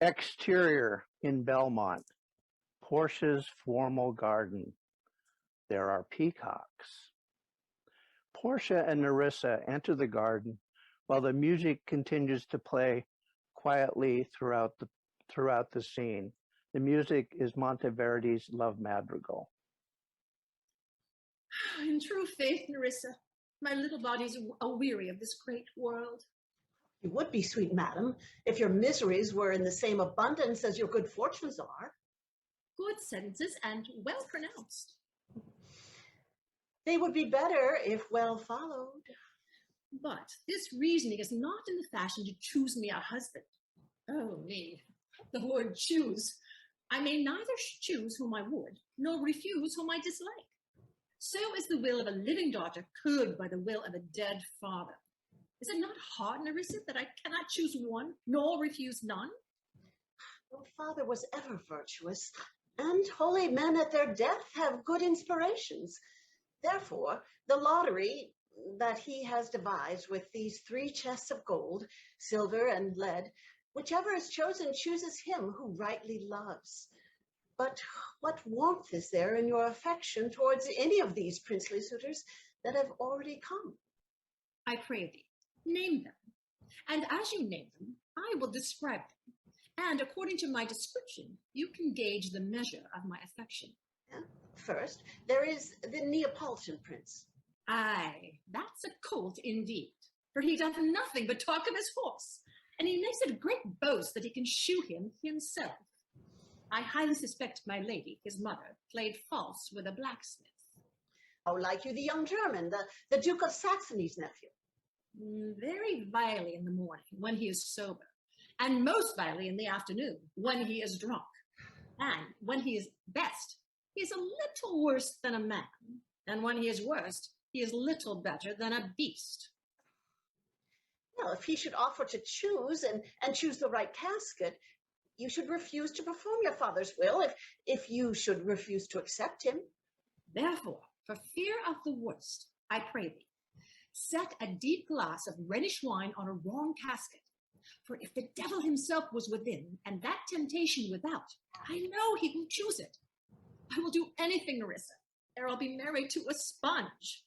Exterior in Belmont, Portia's formal garden. There are peacocks. Portia and Nerissa enter the garden while the music continues to play quietly throughout the scene. The music is Monteverdi's Love Madrigal. In true faith, Nerissa, my little body's a-weary of this great world. You would be, sweet madam, if your miseries were in the same abundance as your good fortunes are. Good sentences and well pronounced. They would be better if well followed. But this reasoning is not in the fashion to choose me a husband. Oh, me, the word choose. I may neither choose whom I would, nor refuse whom I dislike. So is the will of a living daughter curbed by the will of a dead father. Is it not hard, Nerissa, that I cannot choose one, nor refuse none? Your father was ever virtuous, and holy men at their death have good inspirations. Therefore, the lottery that he has devised with these 3 chests of gold, silver, and lead, whichever is chosen chooses him who rightly loves. But what warmth is there in your affection towards any of these princely suitors that have already come? I pray thee, name them. And as you name them, I will describe them. And according to my description, you can gauge the measure of my affection. First, there is the Neapolitan prince. Aye, that's a colt indeed, for he doth nothing but talk of his horse, and he makes it a great boast that he can shoe him himself. I highly suspect my lady, his mother, played false with a blacksmith. How like you the young German, the Duke of Saxony's nephew? Very vilely in the morning, when he is sober, and most vilely in the afternoon, when he is drunk. And when he is best, he is a little worse than a man, and when he is worst, he is little better than a beast. Well, if he should offer to choose and choose the right casket, you should refuse to perform your father's will if you should refuse to accept him. Therefore, for fear of the worst, I pray thee, set a deep glass of Rhenish wine on a wrong casket. For if the devil himself was within, and that temptation without, I know he will choose it. I will do anything, Nerissa, ere I'll be married to a sponge.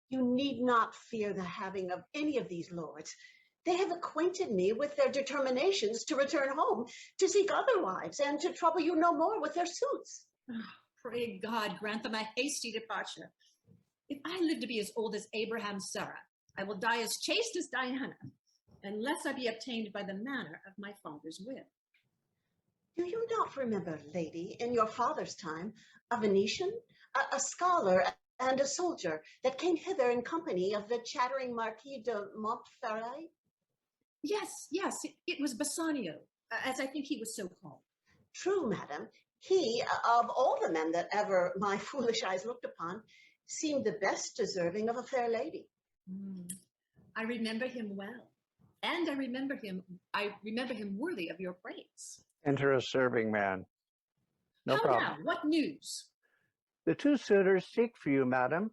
You need not fear the having of any of these lords. They have acquainted me with their determinations to return home, to seek other wives, and to trouble you no more with their suits. Oh, pray God grant them a hasty departure. If I live to be as old as Abraham's Sarah, I will die as chaste as Diana, unless I be obtained by the manner of my father's will. Do you not remember, lady, in your father's time, a Venetian, a scholar, and a soldier that came hither in company of the chattering Marquis de Montferrat? Yes, it was Bassanio, as I think he was so called. True, madam. He, of all the men that ever my foolish eyes looked upon, seemed the best deserving of a fair lady. I remember him well, and I remember him worthy of your praise. Enter a serving man. No How problem. now, what news? The 2 suitors seek for you, madam,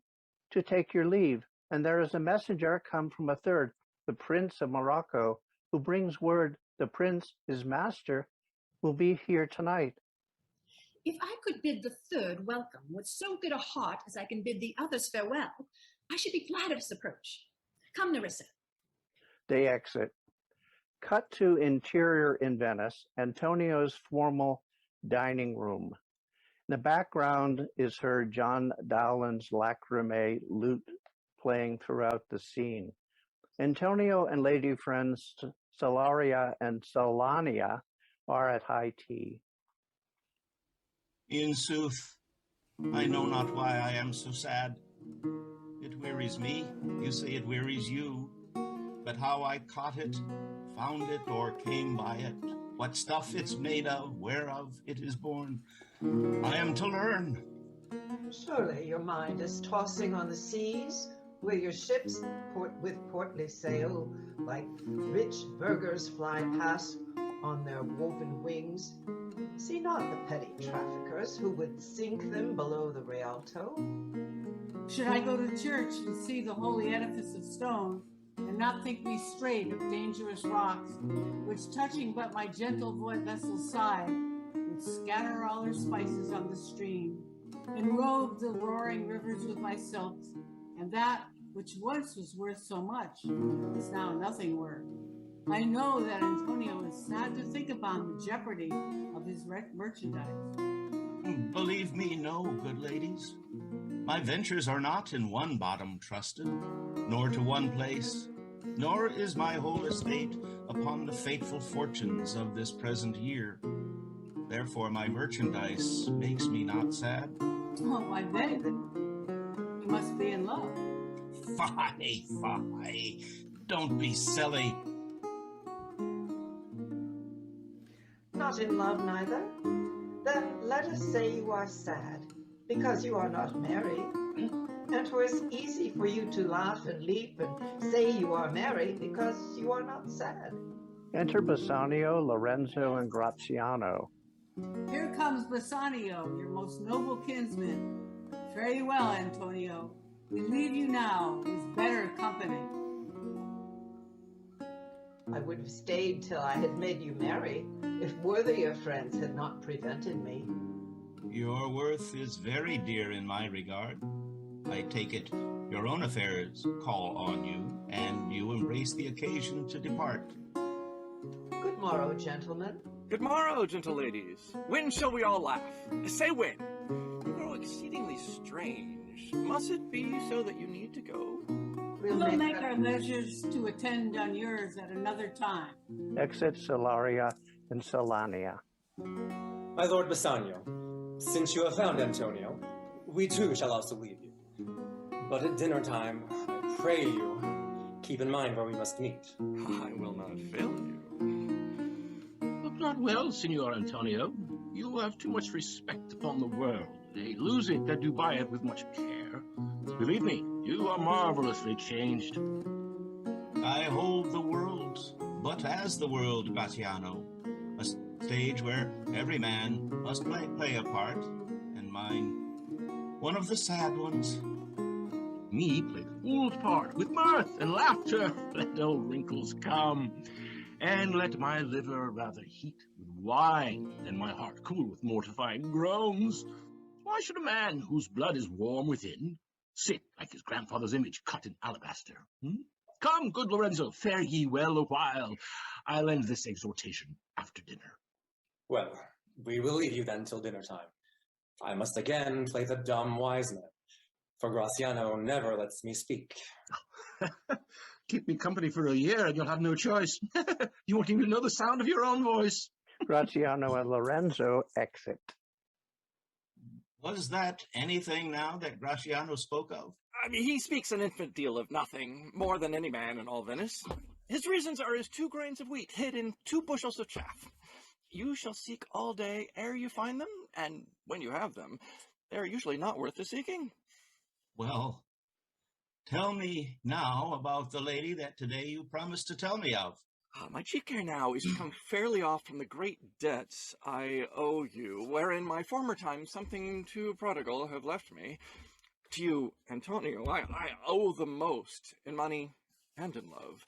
to take your leave, and there is a messenger come from a third, the Prince of Morocco, who brings word the prince, his master, will be here tonight. If I could bid the third welcome with so good a heart as I can bid the others farewell, I should be glad of his approach. Come, Nerissa. They exit. Cut to interior in Venice, Antonio's formal dining room. In the background is heard John Dowland's lacrimae lute playing throughout the scene. Antonio and lady friends Salaria and Solania are at high tea. In sooth, I know not why I am so sad. It wearies me, you say it wearies you, but how I caught it, found it, or came by it, what stuff it's made of, whereof it is born, I am to learn. Surely your mind is tossing on the seas, where your ships with portly sail, like rich burghers fly past on their woven wings. See not the petty traffickers who would sink them below the Rialto. Should I go to church and see the holy edifice of stone, and not think me straight of dangerous rocks, which touching but my gentle vessel's side, would scatter all her spices on the stream, and robe the roaring rivers with my silks, and that which once was worth so much is now nothing worth. I know that Antonio is sad to think upon the jeopardy of his merchandise. Believe me, no, good ladies. My ventures are not in one bottom trusted, nor to one place, nor is my whole estate upon the fateful fortunes of this present year. Therefore my merchandise makes me not sad. Oh, why then, you must be in love. Fie, fie, don't be silly. Not in love neither? Then let us say you are sad, because you are not merry. And 'twas easy for you to laugh and leap and say you are merry, because you are not sad. Enter Bassanio, Lorenzo, and Graziano. Here comes Bassanio, your most noble kinsman. Fare you well, Antonio. We leave you now with better company. I would have stayed till I had made you merry, if worthier friends had not prevented me. Your worth is very dear in my regard. I take it your own affairs call on you, and you embrace the occasion to depart. Good morrow, gentlemen. Good morrow, gentle ladies. When shall we all laugh? Say when. You grow exceedingly strange. Must it be so that you need to go? We'll make our measures to attend on yours at another time. Exit Silaria and Silania. My lord Bassanio, since you have found Antonio, we too shall also leave you. But at dinner time, I pray you, keep in mind where we must meet. I will not fail you. Look not well, Signor Antonio. You have too much respect upon the world. They lose it that do buy it with much care. Believe me, you are marvelously changed. I hold the world, but as the world, Graziano, a stage where every man must play a part, and mine, one of the sad ones. Me play the fool's part with mirth and laughter. Let old wrinkles come, and let my liver rather heat with wine than my heart cool with mortifying groans. Why should a man whose blood is warm within sit like his grandfather's image cut in alabaster? Come, good Lorenzo, fare ye well a while. I'll end this exhortation after dinner. Well, we will leave you then till dinner time. I must again play the dumb wise man, for Graziano never lets me speak. Keep me company for a year and you'll have no choice. You won't even know the sound of your own voice. Graziano and Lorenzo exit. Was that anything now that Graziano spoke of? I mean, he speaks an infinite deal of nothing, more than any man in all Venice. His reasons are as 2 grains of wheat hid in 2 bushels of chaff. You shall seek all day ere you find them, and when you have them, they're usually not worth the seeking. Well, tell me now about the lady that today you promised to tell me of. My chief care now is to come fairly off from the great debts I owe you, wherein my former times something too prodigal have left me. To you, Antonio, I owe the most, in money and in love.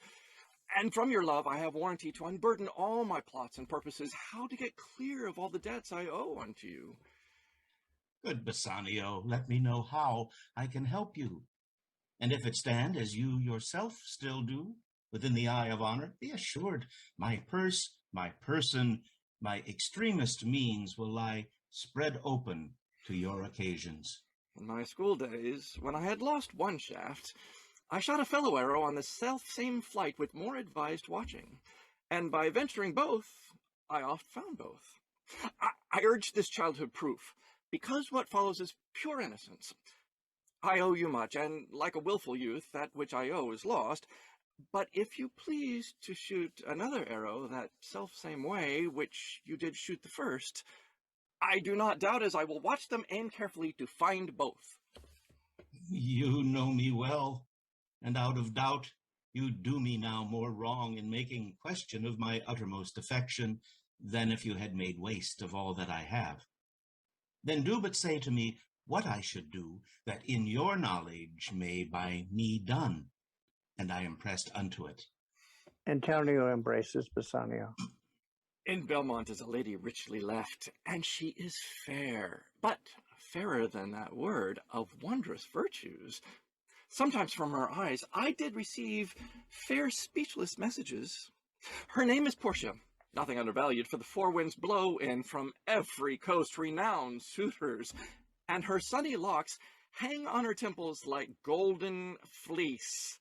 And from your love I have warranty to unburden all my plots and purposes, how to get clear of all the debts I owe unto you. Good Bassanio, let me know how I can help you. And if it stand as you yourself still do, within the eye of honor, be assured my purse, my person, my extremest means will lie spread open to your occasions. In my school days, when I had lost one shaft, I shot a fellow arrow on the self-same flight with more advised watching, and by venturing both, I oft found both. I urged this childhood proof, because what follows is pure innocence. I owe you much, and like a willful youth, that which I owe is lost. But if you please to shoot another arrow that self-same way which you did shoot the first, I do not doubt as I will watch them aim carefully to find both. You know me well, and out of doubt you do me now more wrong in making question of my uttermost affection than if you had made waste of all that I have. Then do but say to me what I should do that in your knowledge may by me done, and I am pressed unto it. Antonio embraces Bassanio. In Belmont is a lady richly left, and she is fair, but fairer than that word, of wondrous virtues. Sometimes from her eyes I did receive fair speechless messages. Her name is Portia, nothing undervalued, for the four winds blow in from every coast renowned suitors, and her sunny locks hang on her temples like golden fleece,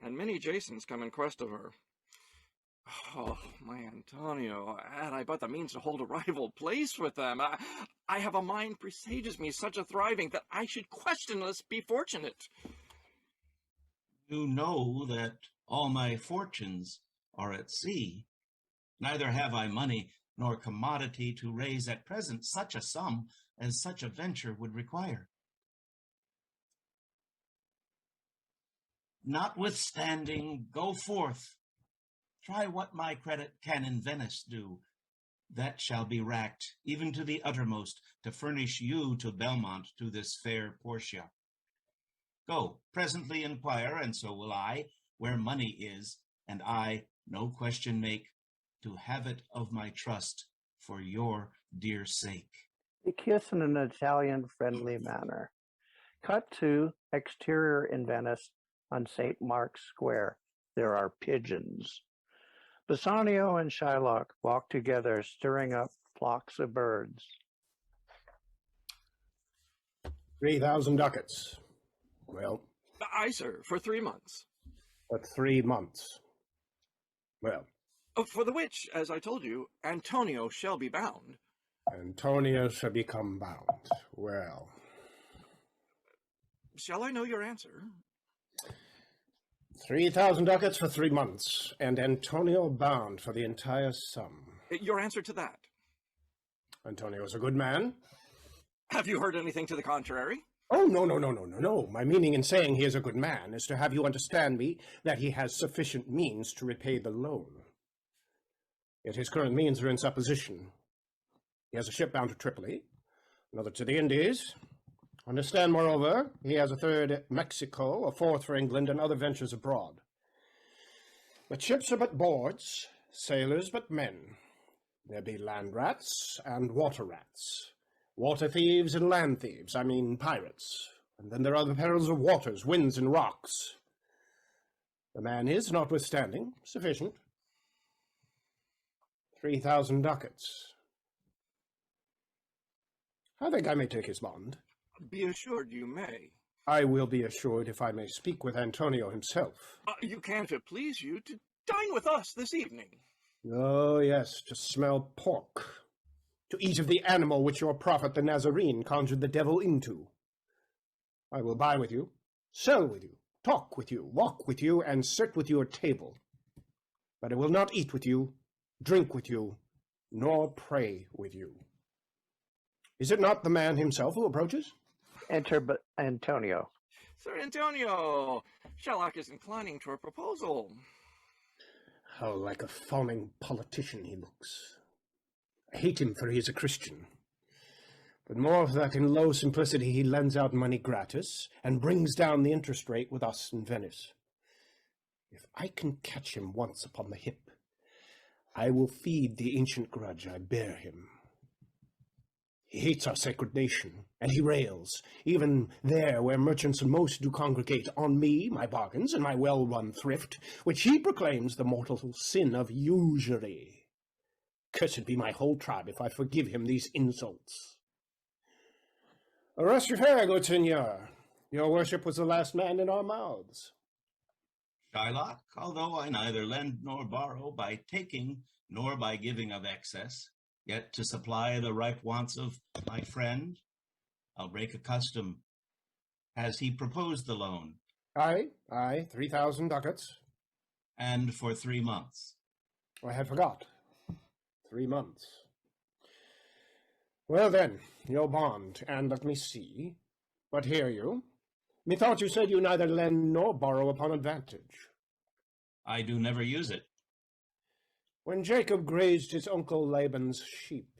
and many Jasons come in quest of her. Oh, my Antonio, had I but the means to hold a rival place with them, I have a mind presages me such a thriving that I should questionless be fortunate. You know that all my fortunes are at sea. Neither have I money nor commodity to raise at present such a sum as such a venture would require. Notwithstanding, go forth. Try what my credit can in Venice do. That shall be racked, even to the uttermost, to furnish you to Belmont to this fair Portia. Go, presently inquire, and so will I, where money is, and I, no question make, to have it of my trust for your dear sake. They kiss in an Italian friendly manner. Cut to exterior in Venice on St. Mark's Square. There are pigeons. Bassanio and Shylock walk together, stirring up flocks of birds. 3,000 ducats. Well, Aye, sir, for 3 months. but 3 months. Well, For the which, as I told you, Antonio shall be bound. Antonio shall become bound. Well, Shall I know your answer? 3,000 ducats for 3 months, and Antonio bound for the entire sum. Your answer to that? Antonio's a good man. Have you heard anything to the contrary? Oh, no. My meaning in saying he is a good man is to have you understand me that he has sufficient means to repay the loan. Yet his current means are in supposition. He has a ship bound to Tripoli, another to the Indies. Understand, moreover, he has a third at Mexico, a fourth for England, and other ventures abroad. But ships are but boards, sailors but men. There be land rats and water rats. Water thieves and land thieves, I mean pirates. And then there are the perils of waters, winds, and rocks. The man is, notwithstanding, sufficient. 3,000 ducats. I think I may take his bond. Be assured you may. I will be assured if I may speak with Antonio himself. You can, if it please you, to dine with us this evening. Oh, yes, to smell pork. To eat of the animal which your prophet the Nazarene conjured the devil into. I will buy with you, sell with you, talk with you, walk with you, and sit with you at table. But I will not eat with you, drink with you, nor pray with you. Is it not the man himself who approaches? Enter Antonio. Sir Antonio, Shylock is inclining to a proposal. How like a fawning politician he looks. I hate him for he is a Christian. But more that in low simplicity he lends out money gratis, and brings down the interest rate with us in Venice. If I can catch him once upon the hip, I will feed the ancient grudge I bear him. He hates our sacred nation, and he rails, even there where merchants most do congregate, on me, my bargains, and my well-run thrift, which he proclaims the mortal sin of usury. Cursed be my whole tribe if I forgive him these insults. Rest your fair, good seigneur. Your worship was the last man in our mouths. Shylock, although I neither lend nor borrow by taking nor by giving of excess, yet to supply the ripe wants of my friend, I'll break a custom. Has he proposed the loan? Aye, 3,000 ducats. And for 3 months? I had forgot. 3 months. Well then, your bond, and let me see. But hear you. Methought you said you neither lend nor borrow upon advantage. I do never use it. When Jacob grazed his uncle Laban's sheep.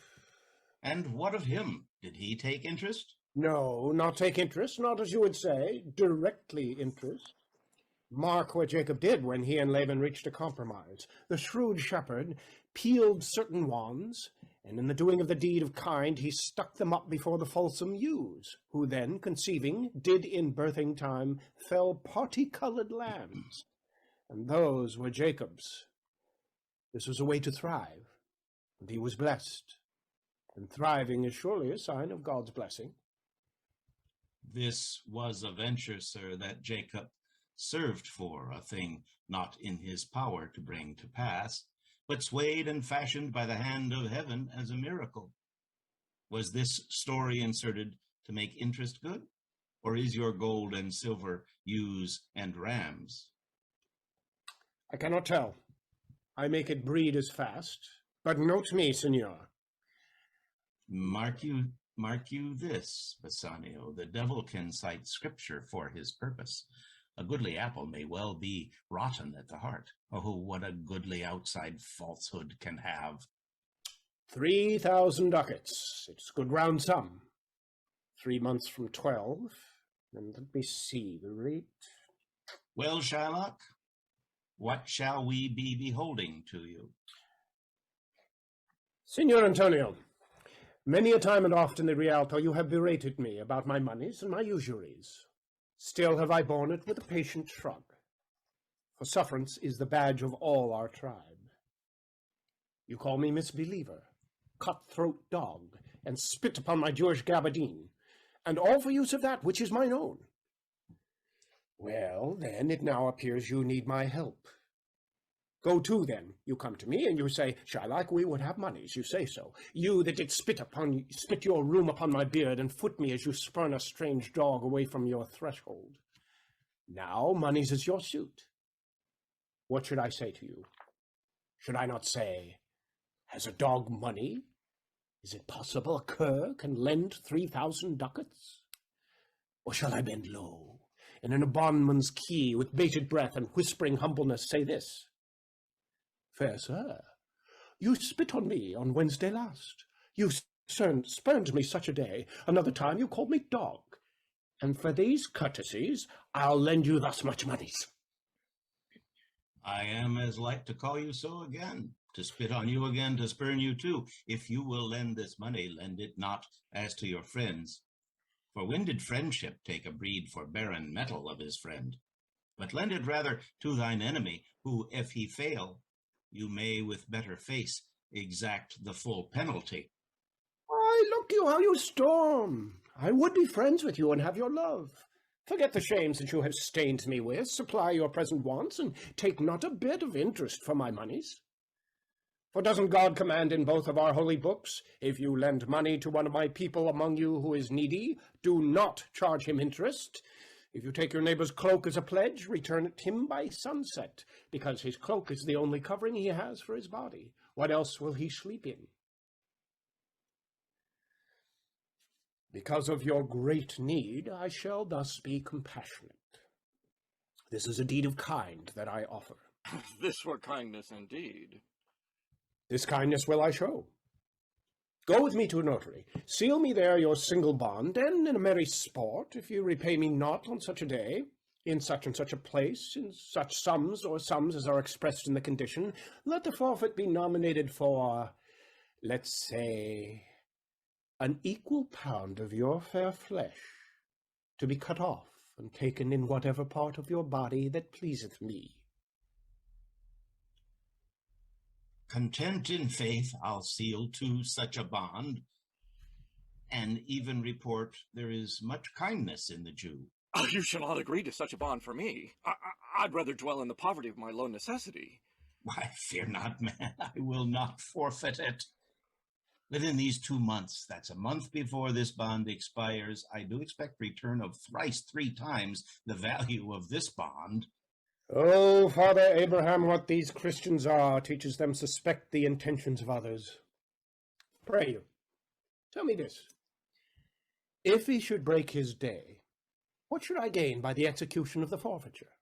And what of him? Did he take interest? No, not take interest, not as you would say, directly interest. Mark what Jacob did when he and Laban reached a compromise. The shrewd shepherd peeled certain wands, and in the doing of the deed of kind he stuck them up before the fulsome ewes, who then, conceiving, did in birthing time fell party-coloured lambs, and those were Jacob's. This was a way to thrive, and he was blessed, and thriving is surely a sign of God's blessing. This was a venture, sir, that Jacob served for, a thing not in his power to bring to pass, but swayed and fashioned by the hand of heaven as a miracle. Was this story inserted to make interest good, or is your gold and silver ewes and rams? I cannot tell. I make it breed as fast, but note me, senor. Mark you this, Bassanio, the devil can cite scripture for his purpose. A goodly apple may well be rotten at the heart. Oh, what a goodly outside falsehood can have. 3,000 ducats. It's a good round sum. 3 months from 12. And let me see the rate. Well, Shylock, what shall we be beholding to you? Signor Antonio, many a time and oft in the Rialto you have berated me about my moneys and my usuries. Still have I borne it with a patient shrug, for sufferance is the badge of all our tribe. You call me misbeliever, cutthroat dog, and spit upon my Jewish gabardine, and all for use of that which is mine own. Well, then, it now appears you need my help. Go to, then. You come to me, and you say, Shylock, we would have moneys. You say so. You that did spit your rheum upon my beard, and foot me as you spurn a strange dog away from your threshold. Now moneys is your suit. What should I say to you? Should I not say, has a dog money? Is it possible a cur can lend 3,000 ducats? Or shall I bend low, and in a bondman's key, with bated breath and whispering humbleness, say this? Fair sir, you spit on me on Wednesday last. You spurned me such a day. Another time you called me dog. And for these courtesies, I'll lend you thus much moneys. I am as like to call you so again, to spit on you again, to spurn you too. If you will lend this money, lend it not as to your friends. For when did friendship take a breed for barren metal of his friend? But lend it rather to thine enemy, who, if he fail, you may with better face exact the full penalty. Why, look you how you storm. I would be friends with you and have your love. Forget the shames that you have stained me with, supply your present wants, and take not a bit of interest for my moneys. For doesn't God command in both of our holy books, if you lend money to one of my people among you who is needy, do not charge him interest. If you take your neighbor's cloak as a pledge, return it him by sunset, because his cloak is the only covering he has for his body. What else will he sleep in? Because of your great need, I shall thus be compassionate. This is a deed of kind that I offer. This were kindness indeed. This kindness will I show. Go with me to a notary, seal me there your single bond, and in a merry sport, if you repay me not on such a day, in such and such a place, in such sums or sums as are expressed in the condition, let the forfeit be nominated for, let's say, an equal pound of your fair flesh, to be cut off and taken in whatever part of your body that pleaseth me. Content in faith, I'll seal to such a bond, and even report there is much kindness in the Jew. Oh, you shall not agree to such a bond for me. I'd rather dwell in the poverty of my low necessity. Why, fear not, man, I will not forfeit it. Within these 2 months, that's a month before this bond expires, I do expect return of thrice 3 times the value of this bond. Oh, Father Abraham, what these Christians are teaches them suspect the intentions of others. Pray you, tell me this. If he should break his day, what should I gain by the execution of the forfeiture?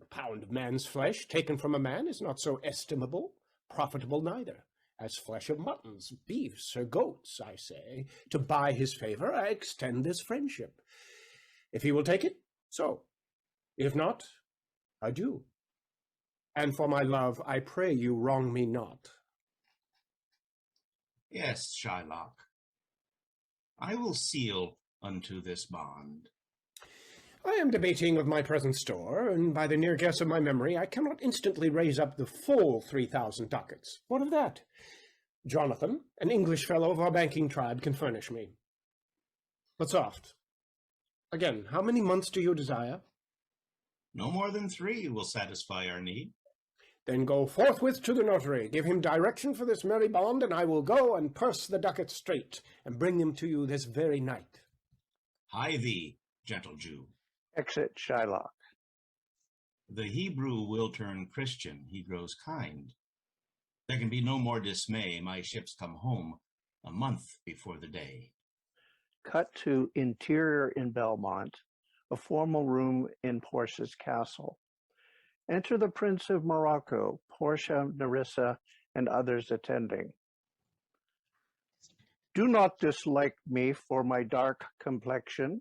A pound of man's flesh taken from a man is not so estimable, profitable neither, as flesh of muttons, beefs, or goats, I say. To buy his favor, I extend this friendship. If he will take it, so. If not, I do. And for my love, I pray you wrong me not. Yes, Shylock, I will seal unto this bond. I am debating of my present store, and by the near guess of my memory, I cannot instantly raise up the full 3,000 ducats. What of that? Jonathan, an English fellow of our banking tribe, can furnish me. But soft. Again, how many months do you desire? No more than 3 will satisfy our need. Then go forthwith to the notary, give him direction for this merry bond, and I will go and purse the ducats straight, and bring them to you this very night. Hie thee, gentle Jew. Exit Shylock. The Hebrew will turn Christian, he grows kind. There can be no more dismay, my ships come home a month before the day. Cut to interior in Belmont, a formal room in Portia's castle. Enter the Prince of Morocco, Portia, Nerissa, and others attending. Do not dislike me for my dark complexion,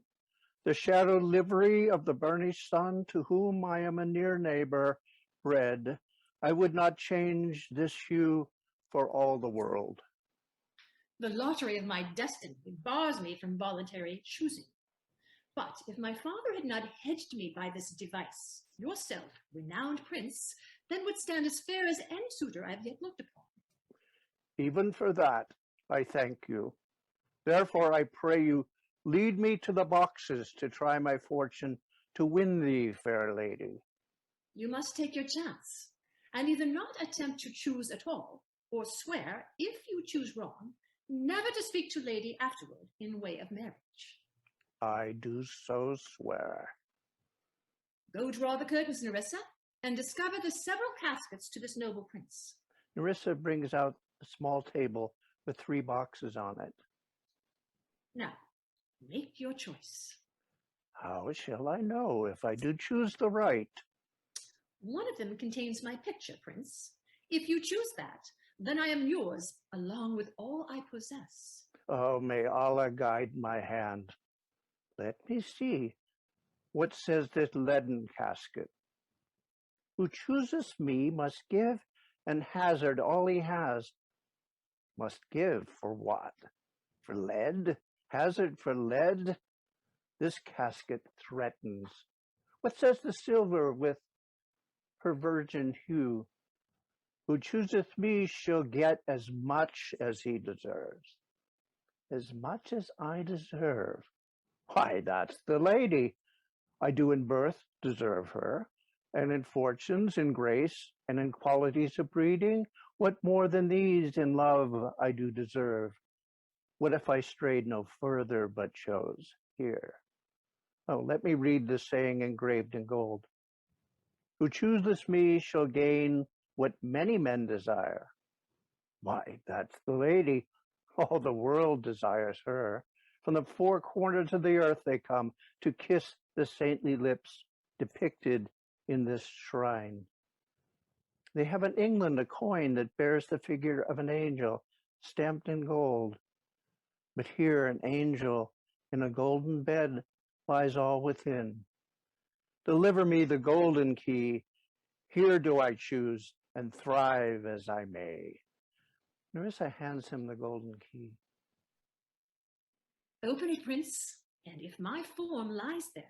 the shadowed livery of the burnished sun, to whom I am a near neighbor, bred. I would not change this hue for all the world. The lottery of my destiny bars me from voluntary choosing. But if my father had not hedged me by this device, yourself, renowned prince, then would stand as fair as any suitor I have yet looked upon. Even for that, I thank you. Therefore, I pray you, lead me to the boxes to try my fortune to win thee, fair lady. You must take your chance, and either not attempt to choose at all, or swear, if you choose wrong, never to speak to lady afterward in way of marriage. I do so swear. Go draw the curtains, Nerissa, and discover the several caskets to this noble prince. Nerissa brings out a small table with 3 boxes on it. Now, make your choice. How shall I know if I do choose the right? One of them contains my picture, prince. If you choose that, then I am yours, along with all I possess. Oh, may Allah guide my hand. Let me see. What says this leaden casket? Who chooses me must give and hazard all he has. Must give for what? For lead? Hazard for lead? This casket threatens. What says the silver with her virgin hue? Who chooseth me shall get as much as he deserves. As much as I deserve. Why, that's the lady. I do in birth deserve her, and in fortunes, in grace, and in qualities of breeding. What more than these in love I do deserve? What if I strayed no further but chose here? Oh, let me read the saying engraved in gold. Who chooses me shall gain what many men desire. Why, that's the lady. All the world desires her. From the 4 corners of the earth they come to kiss the saintly lips depicted in this shrine. They have in England a coin that bears the figure of an angel stamped in gold. But here an angel in a golden bed lies all within. Deliver me the golden key. Here do I choose and thrive as I may. Nerissa hands him the golden key. Open it, prince, and if my form lies there,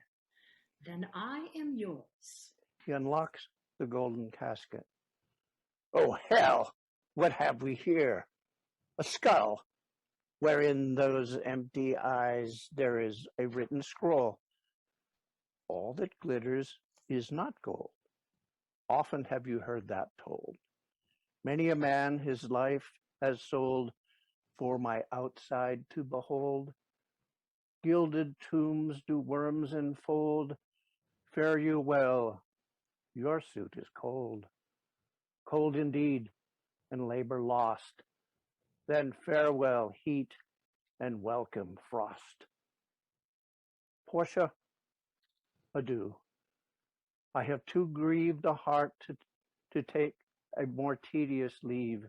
then I am yours. He unlocks the golden casket. Oh, hell! What have we here? A skull, wherein those empty eyes there is a written scroll. All that glitters is not gold. Often have you heard that told. Many a man his life has sold for my outside to behold. Gilded tombs do worms enfold. Fare you well, your suit is cold. Cold indeed, and labor lost. Then farewell, heat, and welcome, frost. Portia, adieu. I have too grieved a heart to take a more tedious leave.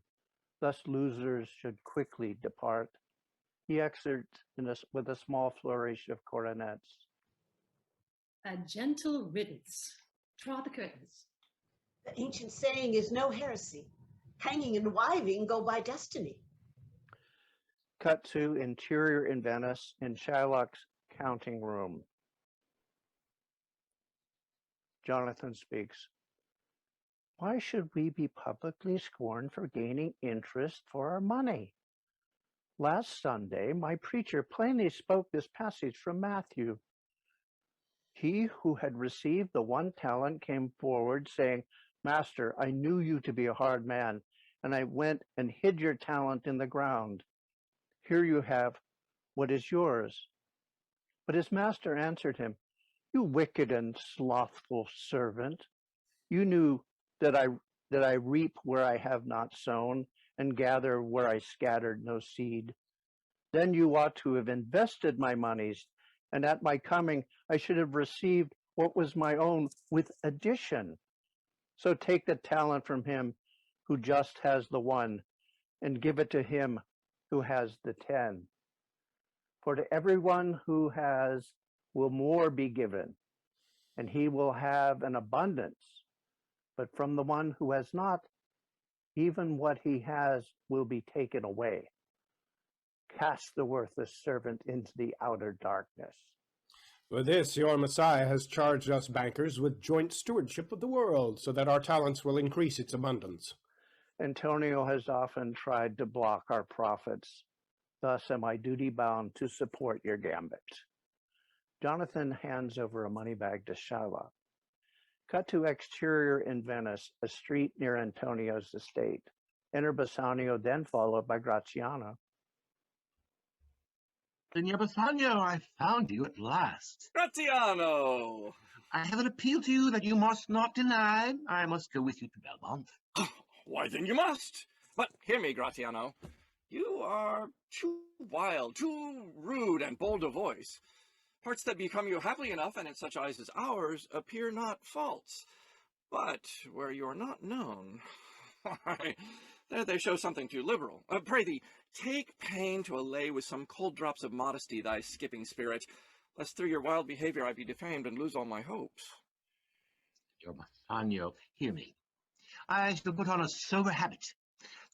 Thus losers should quickly depart. He excerpts with a small flourish of coronets. A gentle riddance. Draw the curtains. The ancient saying is no heresy. Hanging and wiving go by destiny. Cut to interior in Venice in Shylock's counting room. Jonathan speaks. Why should we be publicly scorned for gaining interest for our money? Last Sunday, my preacher plainly spoke this passage from Matthew. He who had received the 1 talent came forward, saying, Master, I knew you to be a hard man, and I went and hid your talent in the ground. Here you have what is yours. But his master answered him, You wicked and slothful servant, you knew that I reap where I have not sown, and gather where I scattered no seed. Then you ought to have invested my monies, and at my coming I should have received what was my own with addition. So take the talent from him who just has the 1, and give it to him who has the 10. For to everyone who has will more be given, and he will have an abundance. But from the one who has not, even what he has will be taken away. Cast the worthless servant into the outer darkness. For this your Messiah has charged us bankers with joint stewardship of the world, so that our talents will increase its abundance. Antonio has often tried to block our profits. Thus am I duty-bound to support your gambit. Jonathan hands over a money bag to Shylock. Cut to exterior in Venice, a street near Antonio's estate. Enter Bassanio, then followed by Graziano. Signor Bassanio, I found you at last. Graziano! I have an appeal to you that you must not deny. I must go with you to Belmont. Why, then you must. But hear me, Graziano. You are too wild, too rude and bold of voice. Parts that become you happily enough, and in such eyes as ours, appear not false. But where you are not known, why, there they show something too liberal. Pray thee, take pain to allay with some cold drops of modesty thy skipping spirit, lest through your wild behavior I be defamed and lose all my hopes. Signor Bassanio, hear me. I shall put on a sober habit,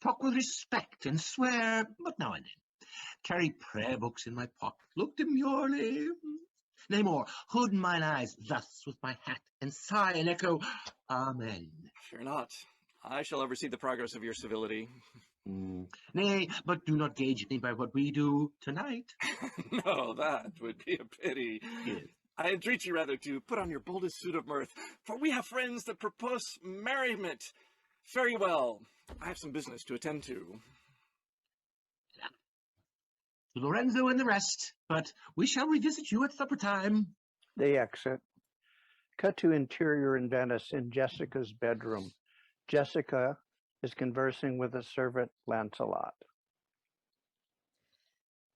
talk with respect, and swear but now and then. Carry prayer books in my pocket, look demurely. Nay more, hood mine eyes thus with my hat, and sigh and echo, Amen. Fear not. I shall oversee the progress of your civility. Nay, but do not gauge me by what we do tonight. No, that would be a pity. Yes. I entreat you rather to put on your boldest suit of mirth, for we have friends that propose merriment. Very well. I have some business to attend to. To Lorenzo and the rest, but we shall revisit you at supper time. They exit. Cut to interior in Venice in Jessica's bedroom. Jessica is conversing with a servant, Lancelot.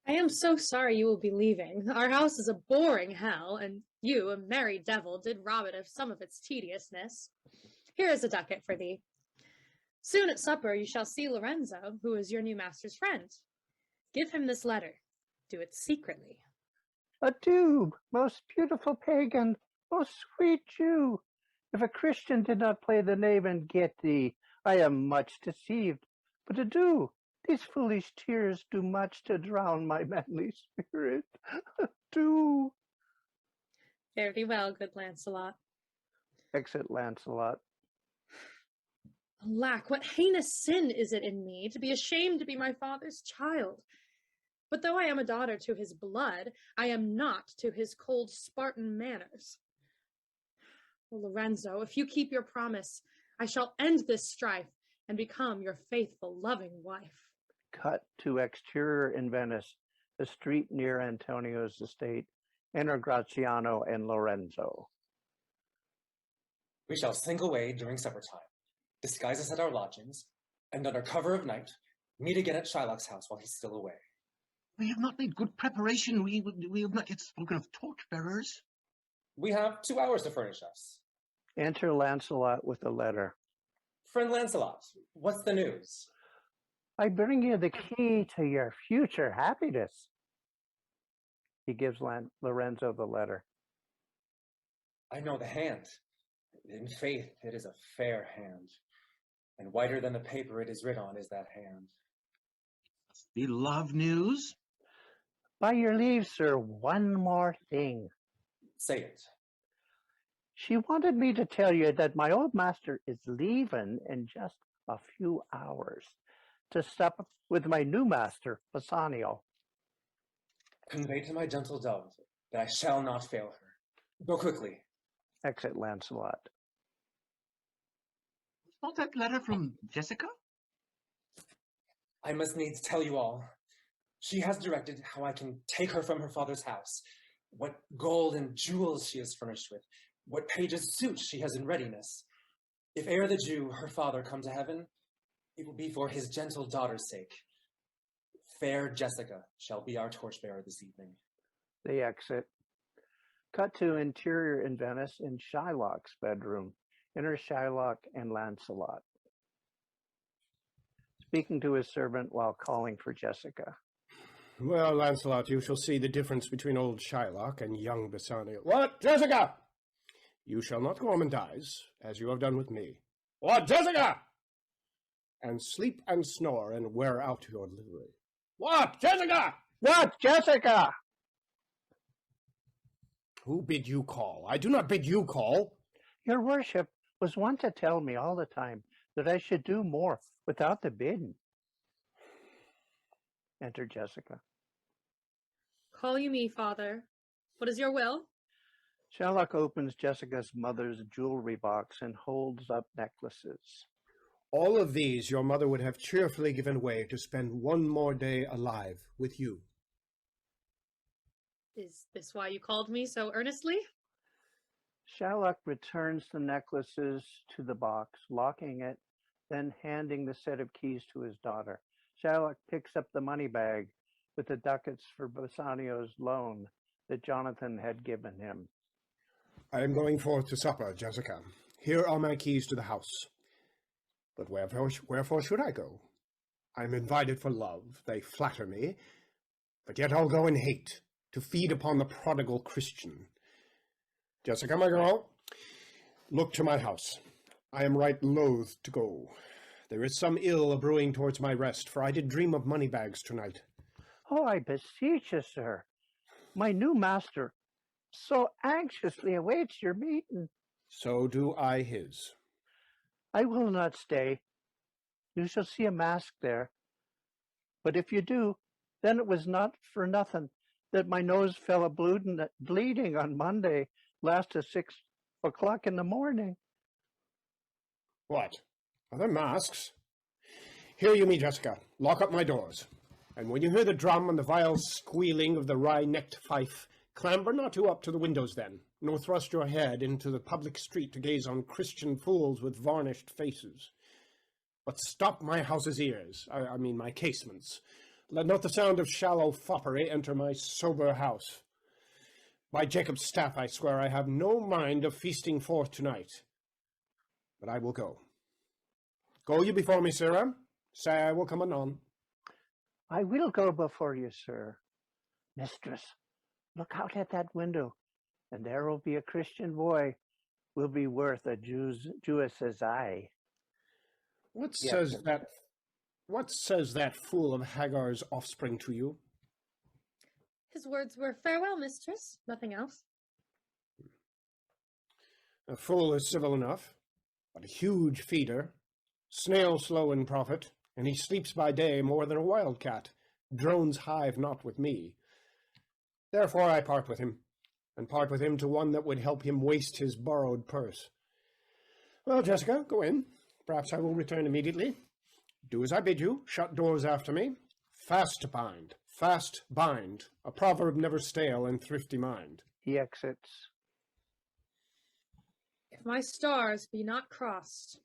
I am so sorry you will be leaving. Our house is a boring hell, and you, a merry devil, did rob it of some of its tediousness. Here is a ducat for thee. Soon at supper you shall see Lorenzo, who is your new master's friend. Give him this letter. Do it secretly. Adieu, most beautiful pagan, most sweet Jew. If a Christian did not play the knave and get thee, I am much deceived. But adieu, these foolish tears do much to drown my manly spirit. Adieu. Fare thee well, good Lancelot. Exit Lancelot. Alack, what heinous sin is it in me to be ashamed to be my father's child? But though I am a daughter to his blood, I am not to his cold Spartan manners. Oh, Lorenzo, if you keep your promise, I shall end this strife and become your faithful, loving wife. Cut to exterior in Venice, a street near Antonio's estate. Enter Graziano and Lorenzo. We shall slink away during supper time, disguise us at our lodgings, and under cover of night, meet again at Shylock's house while he's still away. We have not made good preparation. We have not yet spoken of torchbearers. We have 2 hours to furnish us. Enter Lancelot with a letter. Friend Lancelot, what's the news? I bring you the key to your future happiness. He gives Lorenzo the letter. I know the hand, In faith, it is a fair hand, and whiter than the paper it is writ on is that hand. The love news? By your leave, sir, one more thing. Say it. She wanted me to tell you that my old master is leaving in just a few hours to sup with my new master, Bassanio. Convey to my gentle dove that I shall not fail her. Go quickly. Exit Lancelot. Not that letter from Jessica? I must needs tell you all. She has directed how I can take her from her father's house, what gold and jewels she is furnished with, what page's suit she has in readiness. If e'er the Jew, her father, come to heaven, it will be for his gentle daughter's sake. Fair Jessica shall be our torchbearer this evening. They exit. Cut to interior in Venice in Shylock's bedroom. Enter Shylock and Lancelot, speaking to his servant while calling for Jessica. Well, Lancelot, you shall see the difference between old Shylock and young Bassanio. What, Jessica? You shall not gormandize, as you have done with me. What, Jessica? And sleep and snore and wear out your livery. What, Jessica? What, Jessica? Who bid you call? I do not bid you call. Your worship was wont to tell me all the time that I should do more without the bidding. Enter Jessica. Call you me, father. What is your will? Shylock opens Jessica's mother's jewelry box and holds up necklaces. All of these your mother would have cheerfully given way to spend one more day alive with you. Is this why you called me so earnestly? Shylock returns the necklaces to the box, locking it, then handing the set of keys to his daughter. Shylock picks up the money bag with the ducats for Bassanio's loan that Jonathan had given him. I am going forth to supper, Jessica. Here are my keys to the house. But wherefore should I go? I am invited for love. They flatter me. But yet I'll go in hate, to feed upon the prodigal Christian. Jessica, my girl, look to my house. I am right loath to go. There is some ill a-brewing towards my rest, for I did dream of money bags tonight. Oh, I beseech you, sir. My new master so anxiously awaits your meeting. So do I his. I will not stay. You shall see a mask there. But if you do, then it was not for nothing that my nose fell bleeding on Monday last at 6 o'clock in the morning. What? Are there masks? Hear you me, Jessica. Lock up my doors. And when you hear the drum and the vile squealing of the wry-necked fife, clamber not you up to the windows then, nor thrust your head into the public street to gaze on Christian fools with varnished faces. But stop my house's ears, I mean my casements. Let not the sound of shallow foppery enter my sober house. By Jacob's staff, I swear I have no mind of feasting forth tonight. But I will go. Go you before me, sirrah. Say I will come anon. I will go before you, sir. Mistress, look out at that window, and there will be a Christian boy will be worth a Jewess's eye. What says that fool of Hagar's offspring to you? His words were, farewell, mistress, nothing else. A fool is civil enough, but a huge feeder, snail slow in profit, and he sleeps by day more than a wildcat. Drones hive not with me. Therefore I part with him, and part with him to one that would help him waste his borrowed purse. Well, Jessica, go in. Perhaps I will return immediately. Do as I bid you. Shut doors after me. Fast bind, a proverb never stale in thrifty mind. He exits. If my stars be not crossed,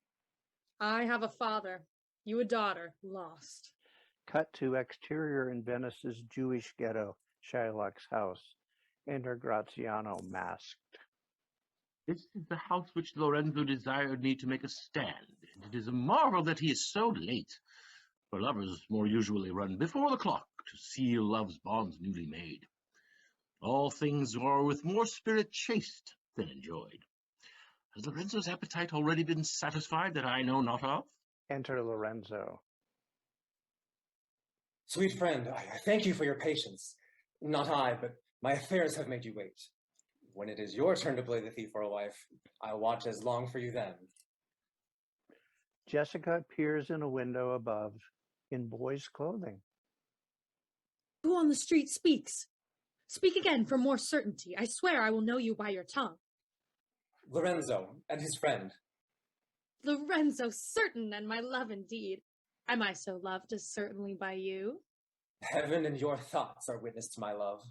I have a father, you a daughter, lost. Cut to exterior in Venice's Jewish ghetto, Shylock's house. Enter Graziano masked. This is the house which Lorenzo desired me to make a stand, and it is a marvel that he is so late, for lovers more usually run before the clock to seal love's bonds newly made. All things are with more spirit chaste than enjoyed. Has Lorenzo's appetite already been satisfied that I know not of? Enter Lorenzo. Sweet friend, I thank you for your patience. Not I, but my affairs have made you wait. When it is your turn to play the thief or a wife, I'll watch as long for you then. Jessica appears in a window above in boy's clothing. Who on the street speaks? Speak again for more certainty. I swear I will know you by your tongue. Lorenzo and his friend. Lorenzo, certain, and my love indeed. Am I so loved as certainly by you? Heaven and your thoughts are witness to my love.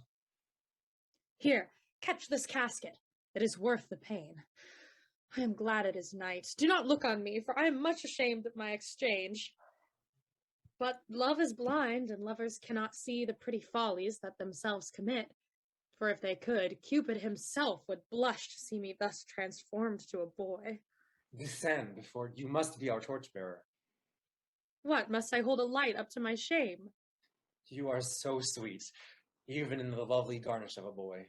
Here, catch this casket. It is worth the pain. I am glad it is night. Do not look on me, for I am much ashamed of my exchange. But love is blind, and lovers cannot see the pretty follies that themselves commit. For if they could, Cupid himself would blush to see me thus transformed to a boy. Descend, for you must be our torchbearer. What, must I hold a light up to my shame? You are so sweet, even in the lovely garnish of a boy.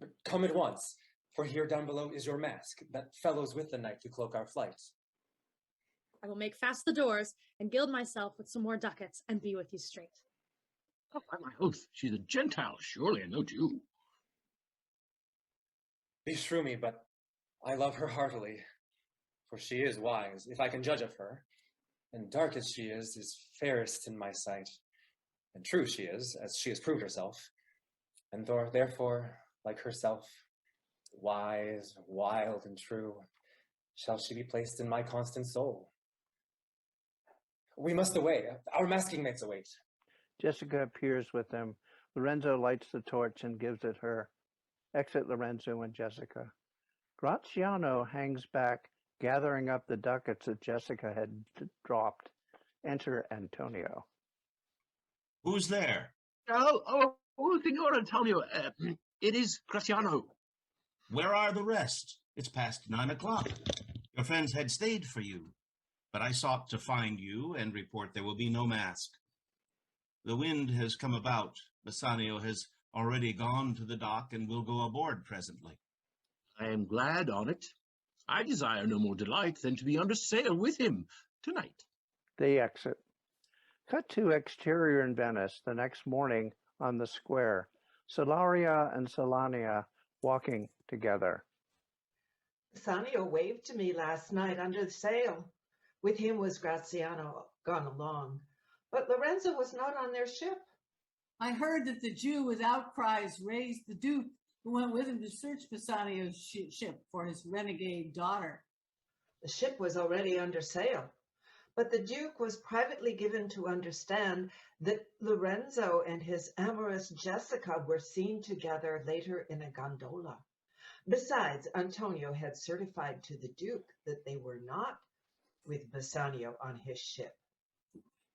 But come at once, for here down below is your mask, that fellows with the night to cloak our flight. I will make fast the doors, and gild myself with some more ducats, and be with you straight. Oh, by my oath, she's a Gentile, surely, and no Jew. Beshrew me, but I love her heartily, for she is wise, if I can judge of her, and dark as she is fairest in my sight. And true she is, as she has proved herself, and therefore, like herself, wise, wild, and true, shall she be placed in my constant soul. We must away. Our masking mates await. Jessica appears with them. Lorenzo lights the torch and gives it her. Exit Lorenzo and Jessica. Graziano hangs back, gathering up the ducats that Jessica had dropped. Enter Antonio. Who's there? Oh, Signor Antonio, it is Graziano. Where are the rest? It's past 9 o'clock. Your friends had stayed for you, but I sought to find you and report there will be no mask. The wind has come about. Bassanio has already gone to the dock and will go aboard presently. I am glad on't. I desire no more delight than to be under sail with him tonight. They exit. Cut to exterior in Venice the next morning on the square. Solaria and Solania walking together. Bassanio waved to me last night under the sail. With him was Graziano gone along, but Lorenzo was not on their ship. I heard that the Jew with outcries raised the Duke, who went with him to search Bassanio's ship for his renegade daughter. The ship was already under sail, but the Duke was privately given to understand that Lorenzo and his amorous Jessica were seen together later in a gondola. Besides, Antonio had certified to the Duke that they were not with Bassanio on his ship.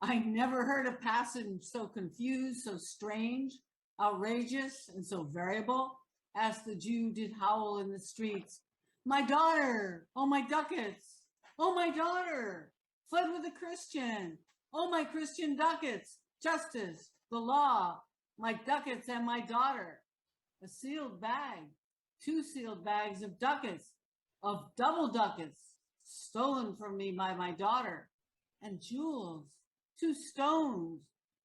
I never heard a passage so confused, so strange, outrageous, and so variable as the Jew did howl in the streets. My daughter! Oh, my ducats! Oh, my daughter! Fled with a Christian! Oh, my Christian ducats! Justice! The law! My ducats and my daughter! A sealed bag, 2 sealed bags of ducats, of double ducats, stolen from me by my daughter, and jewels, 2 stones,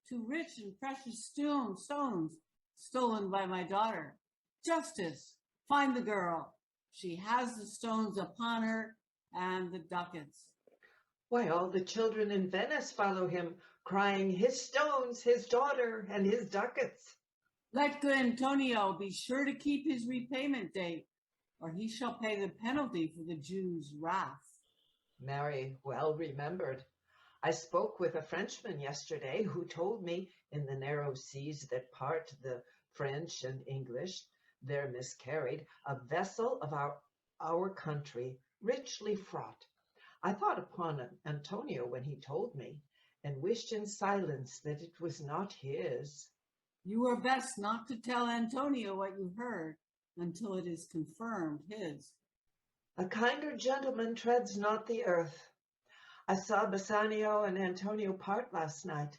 2 rich and precious stones, stolen by my daughter. Justice, find the girl. She has the stones upon her and the ducats. Why, all the children in Venice follow him, crying, his stones, his daughter, and his ducats. Let good Antonio be sure to keep his repayment date, or he shall pay the penalty for the Jew's wrath. Mary, well remembered. I spoke with a Frenchman yesterday who told me in the narrow seas that part the French and English there miscarried, a vessel of our country, richly fraught. I thought upon Antonio when he told me, and wished in silence that it was not his. You are best not to tell Antonio what you heard until it is confirmed his. A kinder gentleman treads not the earth. I saw Bassanio and Antonio part last night.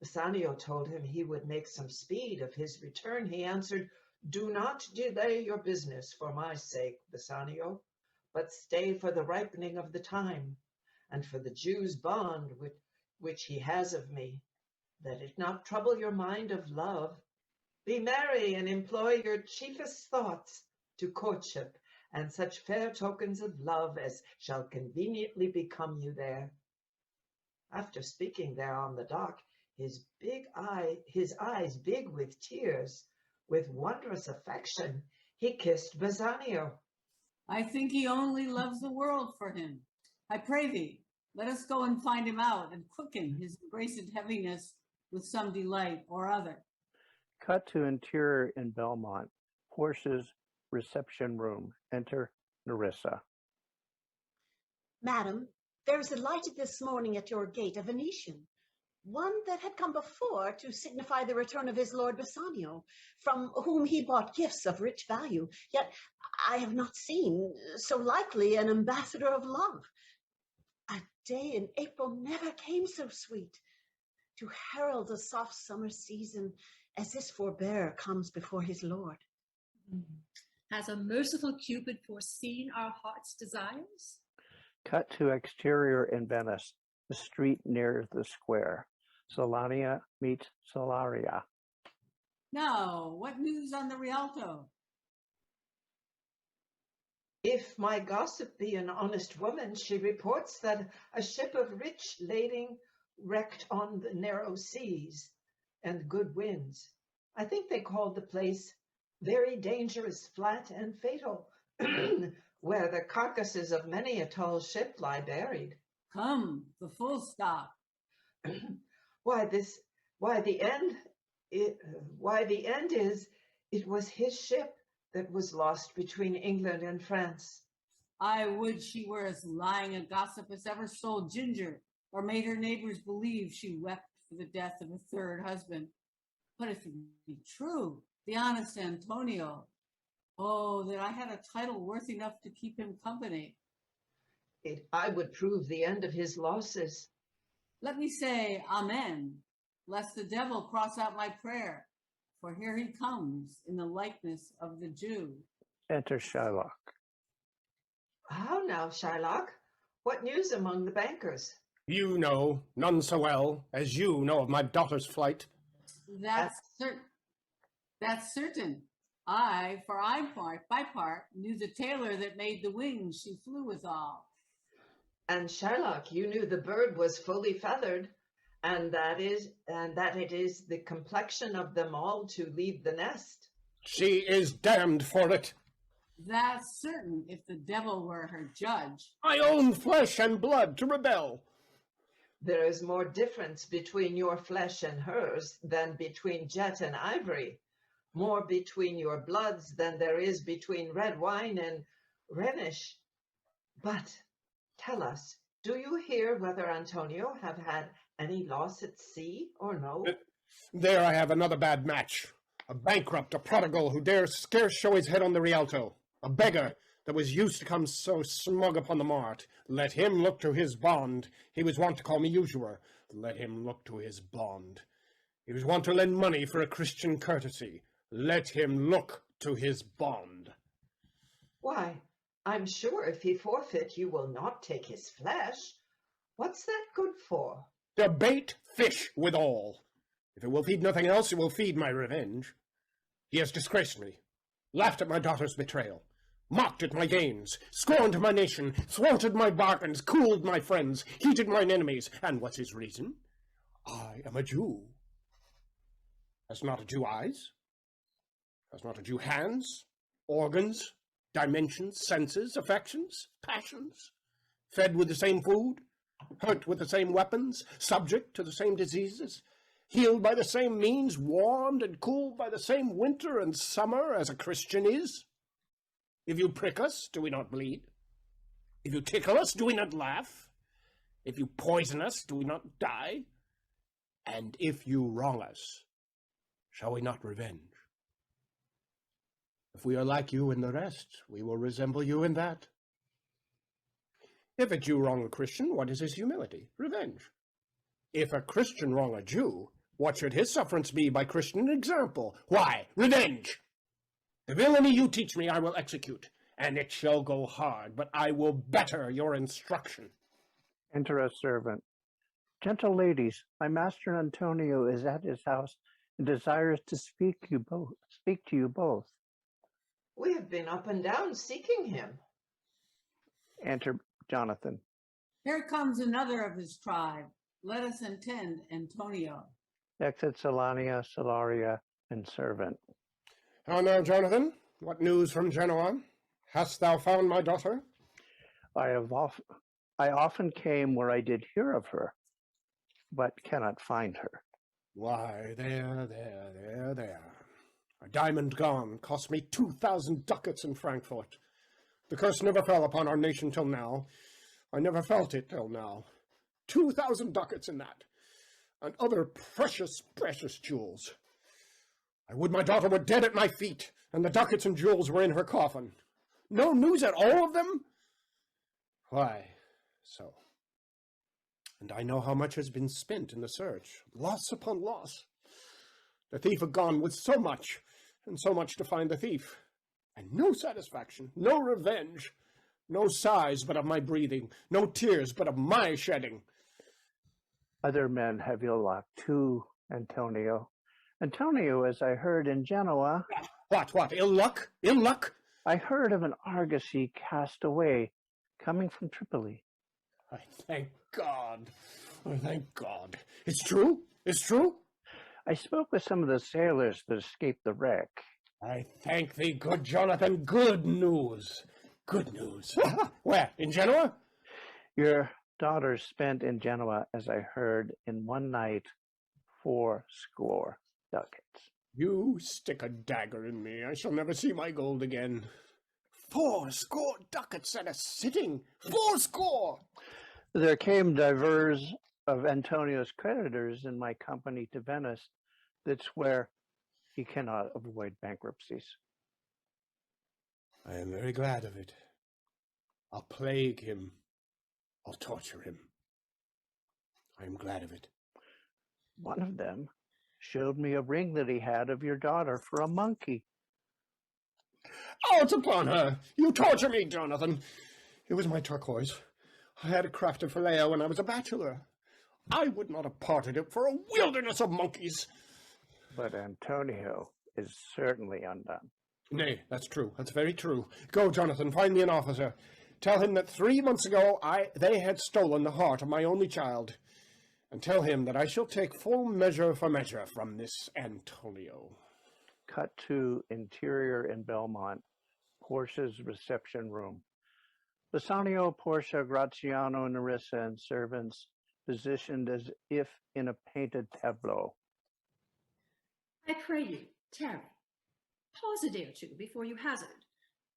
Bassanio told him he would make some speed of his return. He answered, "Do not delay your business for my sake, Bassanio. but stay for the ripening of the time, and for the Jew's bond which he has of me. Let it not trouble your mind of love. Be merry, and employ your chiefest thoughts to courtship, and such fair tokens of love as shall conveniently become you there. After speaking there on the dock, his eyes big with tears, with wondrous affection, he kissed Bassanio. I think he only loves the world for him. I pray thee, let us go and find him out, and quicken his embraced heaviness with some delight or other. Cut to interior in Belmont. Portia's reception room. Enter Nerissa. Madam, there is alighted this morning at your gate a Venetian, one that had come before to signify the return of his lord Bassanio, from whom he bought gifts of rich value. Yet I have not seen so likely an ambassador of love. A day in April never came so sweet, to herald a soft summer season as this forbearer comes before his lord. Has a merciful Cupid foreseen our heart's desires? Cut to exterior in Venice, the street near the square. Solania meets Solaria. Now, what news on the Rialto? If my gossip be an honest woman, she reports that a ship of rich lading wrecked on the narrow seas and good winds. I think they called the place very dangerous, flat, and fatal, where the carcasses of many a tall ship lie buried. Come, the full stop. Why the end is, it was his ship that was lost between England and France. I would she were as lying a gossip as ever sold ginger, or made her neighbors believe she wept for the death of a third husband. But if it be true, the honest Antonio, oh, that I had a title worth enough to keep him company. I would prove the end of his losses. Let me say amen, lest the devil cross out my prayer, for here he comes in the likeness of the Jew. Enter Shylock. How now, Shylock? What news among the bankers? You know, none so well as you know of my daughter's flight. That's certain. I, for my part, knew the tailor that made the wings she flew withal. And Shylock, you knew the bird was fully feathered, and that it is the complexion of them all to leave the nest. She is damned for it. That's certain, if the devil were her judge. My own flesh and blood to rebel. There is more difference between your flesh and hers than between jet and ivory, more between your bloods than there is between red wine and Rhenish. But tell us, do you hear whether Antonio have had any loss at sea or no? There I have another bad match. A bankrupt, a prodigal who dares scarce show his head on the Rialto. A beggar that was used to come so smug upon the mart. Let him look to his bond. He was wont to call me usurer. Let him look to his bond. He was wont to lend money for a Christian courtesy. Let him look to his bond. Why, I'm sure if he forfeit, you will not take his flesh. What's that good for? To bait fish withal. If it will feed nothing else, it will feed my revenge. He has disgraced me, laughed at my daughter's betrayal, mocked at my gains, scorned my nation, thwarted my bargains, cooled my friends, heated mine enemies. And what's his reason? I am a Jew. Has not a Jew eyes? Has not a Jew hands, organs, dimensions, senses, affections, passions? Fed with the same food, hurt with the same weapons, subject to the same diseases, healed by the same means, warmed and cooled by the same winter and summer as a Christian is? If you prick us, do we not bleed? If you tickle us, do we not laugh? If you poison us, do we not die? And if you wrong us, shall we not revenge? If we are like you in the rest, we will resemble you in that. If a Jew wrong a Christian, what is his humility? Revenge. If a Christian wrong a Jew, what should his sufferance be by Christian example? Why, revenge! The villainy you teach me I will execute, and it shall go hard, but I will better your instruction. Enter a servant. Gentle ladies, my master Antonio is at his house and desires to speak to you both. We have been up and down seeking him. Enter Jonathan. Here comes another of his tribe. Let us attend Antonio. Exit Selania, Solaria, and servant. How now, Jonathan? What news from Genoa? Hast thou found my daughter? I often came where I did hear of her, but cannot find her. Why, there. A diamond gone cost me 2,000 ducats in Frankfurt. The curse never fell upon our nation till now. I never felt it till now. 2,000 ducats in that, and other precious, precious jewels. I would my daughter were dead at my feet, and the ducats and jewels were in her coffin. No news at all of them? Why, so. And I know how much has been spent in the search, loss upon loss. The thief had gone with so much, and so much to find the thief. And no satisfaction, no revenge, no sighs but of my breathing, no tears but of my shedding. Other men have ill luck too, Antonio. Antonio, as I heard in Genoa. What, ill luck? Ill luck? I heard of an argosy cast away, coming from Tripoli. I thank God. I thank God. It's true? It's true? I spoke with some of the sailors that escaped the wreck. I thank thee, good Jonathan. Good news. Good news. Where? In Genoa? Your daughter spent in Genoa, as I heard, in one night 4 score ducats. You stick a dagger in me. I shall never see my gold again. 4 score ducats at a sitting. 4 score! There came divers of Antonio's creditors in my company to Venice that swear he cannot avoid bankruptcies. I am very glad of it. I'll plague him. I'll torture him. I am glad of it. One of them showed me a ring that he had of your daughter for a monkey. Out upon her! You torture me, Jonathan. It was my turquoise. I had it crafted for Leia when I was a bachelor. I would not have parted it for a wilderness of monkeys. But Antonio is certainly undone. Nay, that's true. That's very true. Go, Jonathan, find me an officer. Tell him that 3 months ago they had stolen the heart of my only child. And tell him that I shall take full measure for measure from this Antonio. Cut to interior in Belmont, Portia's reception room. Bassanio, Portia, Graziano, Nerissa, and servants positioned as if in a painted tableau. I pray you, tarry. Pause a day or two before you hazard,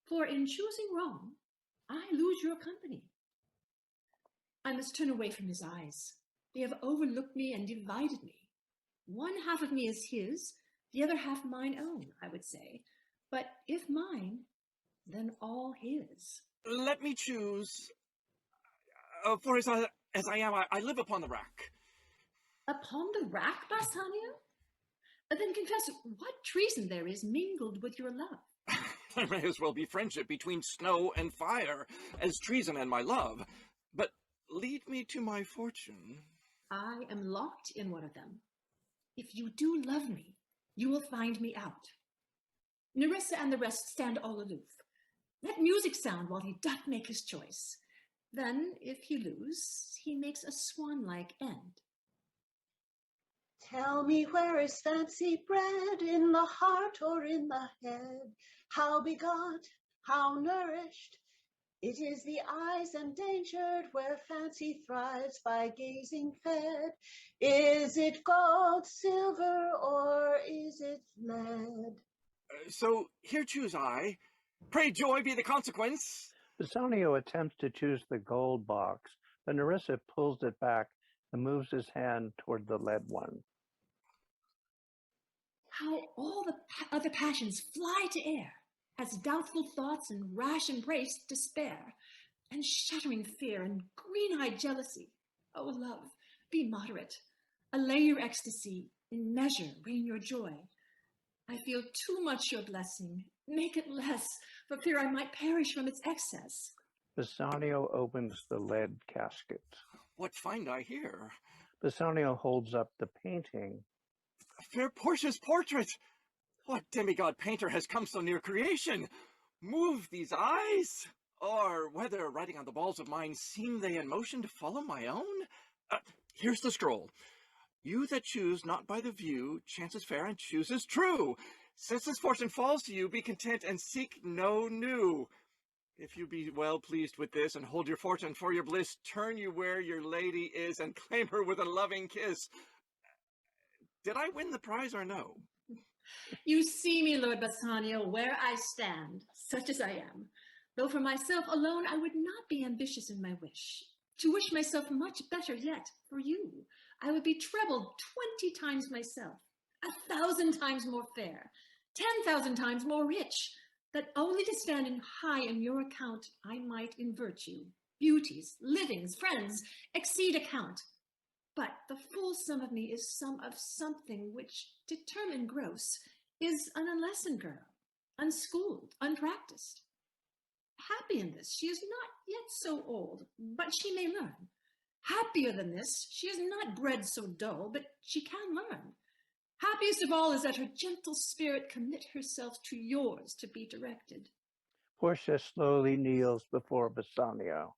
for in choosing wrong, I lose your company. I must turn away from his eyes. They have overlooked me and divided me. One half of me is his, the other half mine own, I would say. But if mine, then all his. Let me choose. For as I am, I live upon the rack. Upon the rack, Bassanio? Then confess what treason there is mingled with your love. There may as well be friendship between snow and fire as treason and my love. But lead me to my fortune. I am locked in one of them. If you do love me, you will find me out. Nerissa and the rest stand all aloof. Let music sound while he doth make his choice. Then, if he lose, he makes a swan-like end. Tell me, where is fancy bred, in the heart or in the head? How begot, how nourished? It is the eyes endangered where fancy thrives by gazing fed. Is it gold, silver, or is it lead? So here choose I. Pray joy be the consequence. Bassanio attempts to choose the gold box, but Nerissa pulls it back and moves his hand toward the lead one. How all the other passions fly to air, as doubtful thoughts and rash embrace despair, and shuddering fear and green-eyed jealousy. O love, be moderate. Allay your ecstasy, in measure reign your joy. I feel too much your blessing, Make it less, for fear I might perish from its excess. Bassanio opens the lead casket. What find I here? Bassanio holds up the painting. Fair Portia's portrait! What demigod painter has come so near creation? Move these eyes? Or whether, writing on the balls of mine, seem they in motion to follow my own? Here's the scroll. You that choose not by the view, chances fair and chooses true. Since this fortune falls to you, be content and seek no new. If you be well pleased with this, and hold your fortune for your bliss, turn you where your lady is, and claim her with a loving kiss. Did I win the prize or no? You see me, Lord Bassanio, where I stand, such as I am. Though for myself alone I would not be ambitious in my wish. To wish myself much better yet, for you, I would be trebled 20 times myself, 1,000 times more fair, 10,000 times more rich, that only to stand in high in your account I might in virtue, beauties, livings, friends, exceed account. But the full sum of me is sum of something which, determined gross, is an unlessoned girl, unschooled, unpracticed. Happy in this, she is not yet so old, but she may learn. Happier than this, she is not bred so dull, but she can learn. Happiest of all is that her gentle spirit commit herself to yours to be directed. Portia slowly kneels before Bassanio.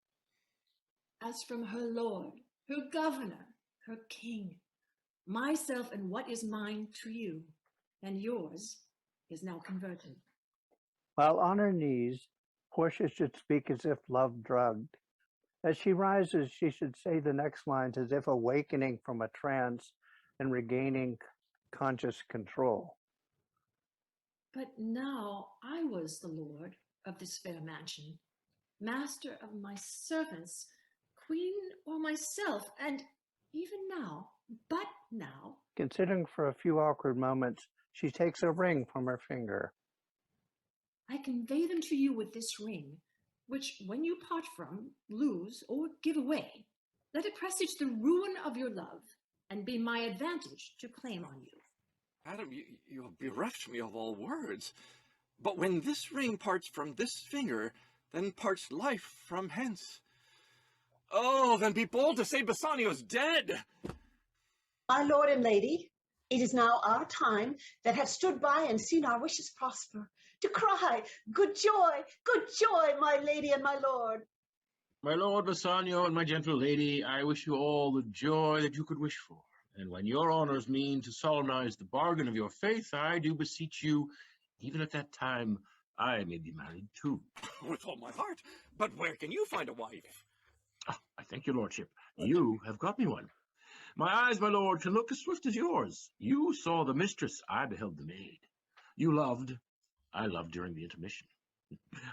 As from her lord, her governor, her king, myself and what is mine to you, and yours is now converted. While on her knees, Portia should speak as if love drugged. As she rises, she should say the next lines as if awakening from a trance and regaining conscious control. But now I was the lord of this fair mansion, master of my servants, queen or myself, and even now, but now. Considering for a few awkward moments, she takes a ring from her finger. I convey them to you with this ring, which when you part from, lose, or give away, let it presage the ruin of your love, and be my advantage to claim on you. Madam, you have bereft me of all words. But when this ring parts from this finger, then parts life from hence. Oh, then be bold to say Bassanio's dead. My lord and lady, it is now our time that have stood by and seen our wishes prosper, to cry, good joy, my lady and my lord. My lord Bassanio and my gentle lady, I wish you all the joy that you could wish for. And when your honors mean to solemnize the bargain of your faith, I do beseech you, even at that time, I may be married too. With all my heart. But where can you find a wife? Oh, I thank your lordship. You have got me one. My eyes, my lord, can look as swift as yours. You saw the mistress, I beheld the maid. You loved, I loved during the intermission.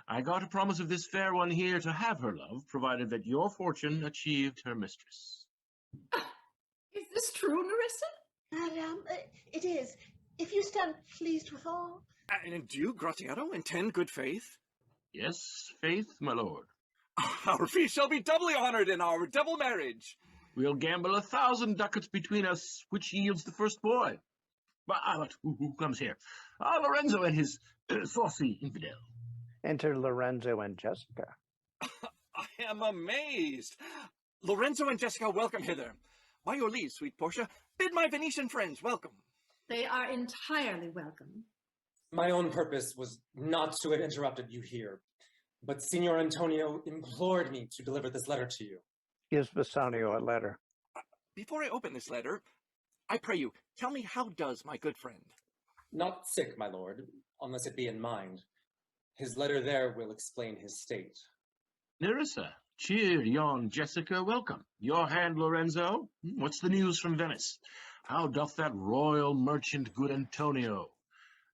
I got a promise of this fair one here to have her love, provided that your fortune achieved her mistress. Is this true, Nerissa? Madam, it is. If you stand pleased with all. And do you, Gratiano, intend good faith? Yes, faith, my lord. Our fee shall be doubly honored in our double marriage. We'll gamble 1,000 ducats between us, which yields the first boy. But who comes here? Lorenzo and his saucy infidel. Enter Lorenzo and Jessica. I am amazed. Lorenzo and Jessica, welcome hither. By your leave, sweet Portia, bid my Venetian friends welcome. They are entirely welcome. My own purpose was not to have interrupted you here, but Signor Antonio implored me to deliver this letter to you. Gives Bassanio a letter. Before I open this letter, I pray you, tell me, how does my good friend? Not sick, my lord, unless it be in mind. His letter there will explain his state. Nerissa, cheer yon Jessica, welcome. Your hand, Lorenzo. What's the news from Venice? How doth that royal merchant good Antonio?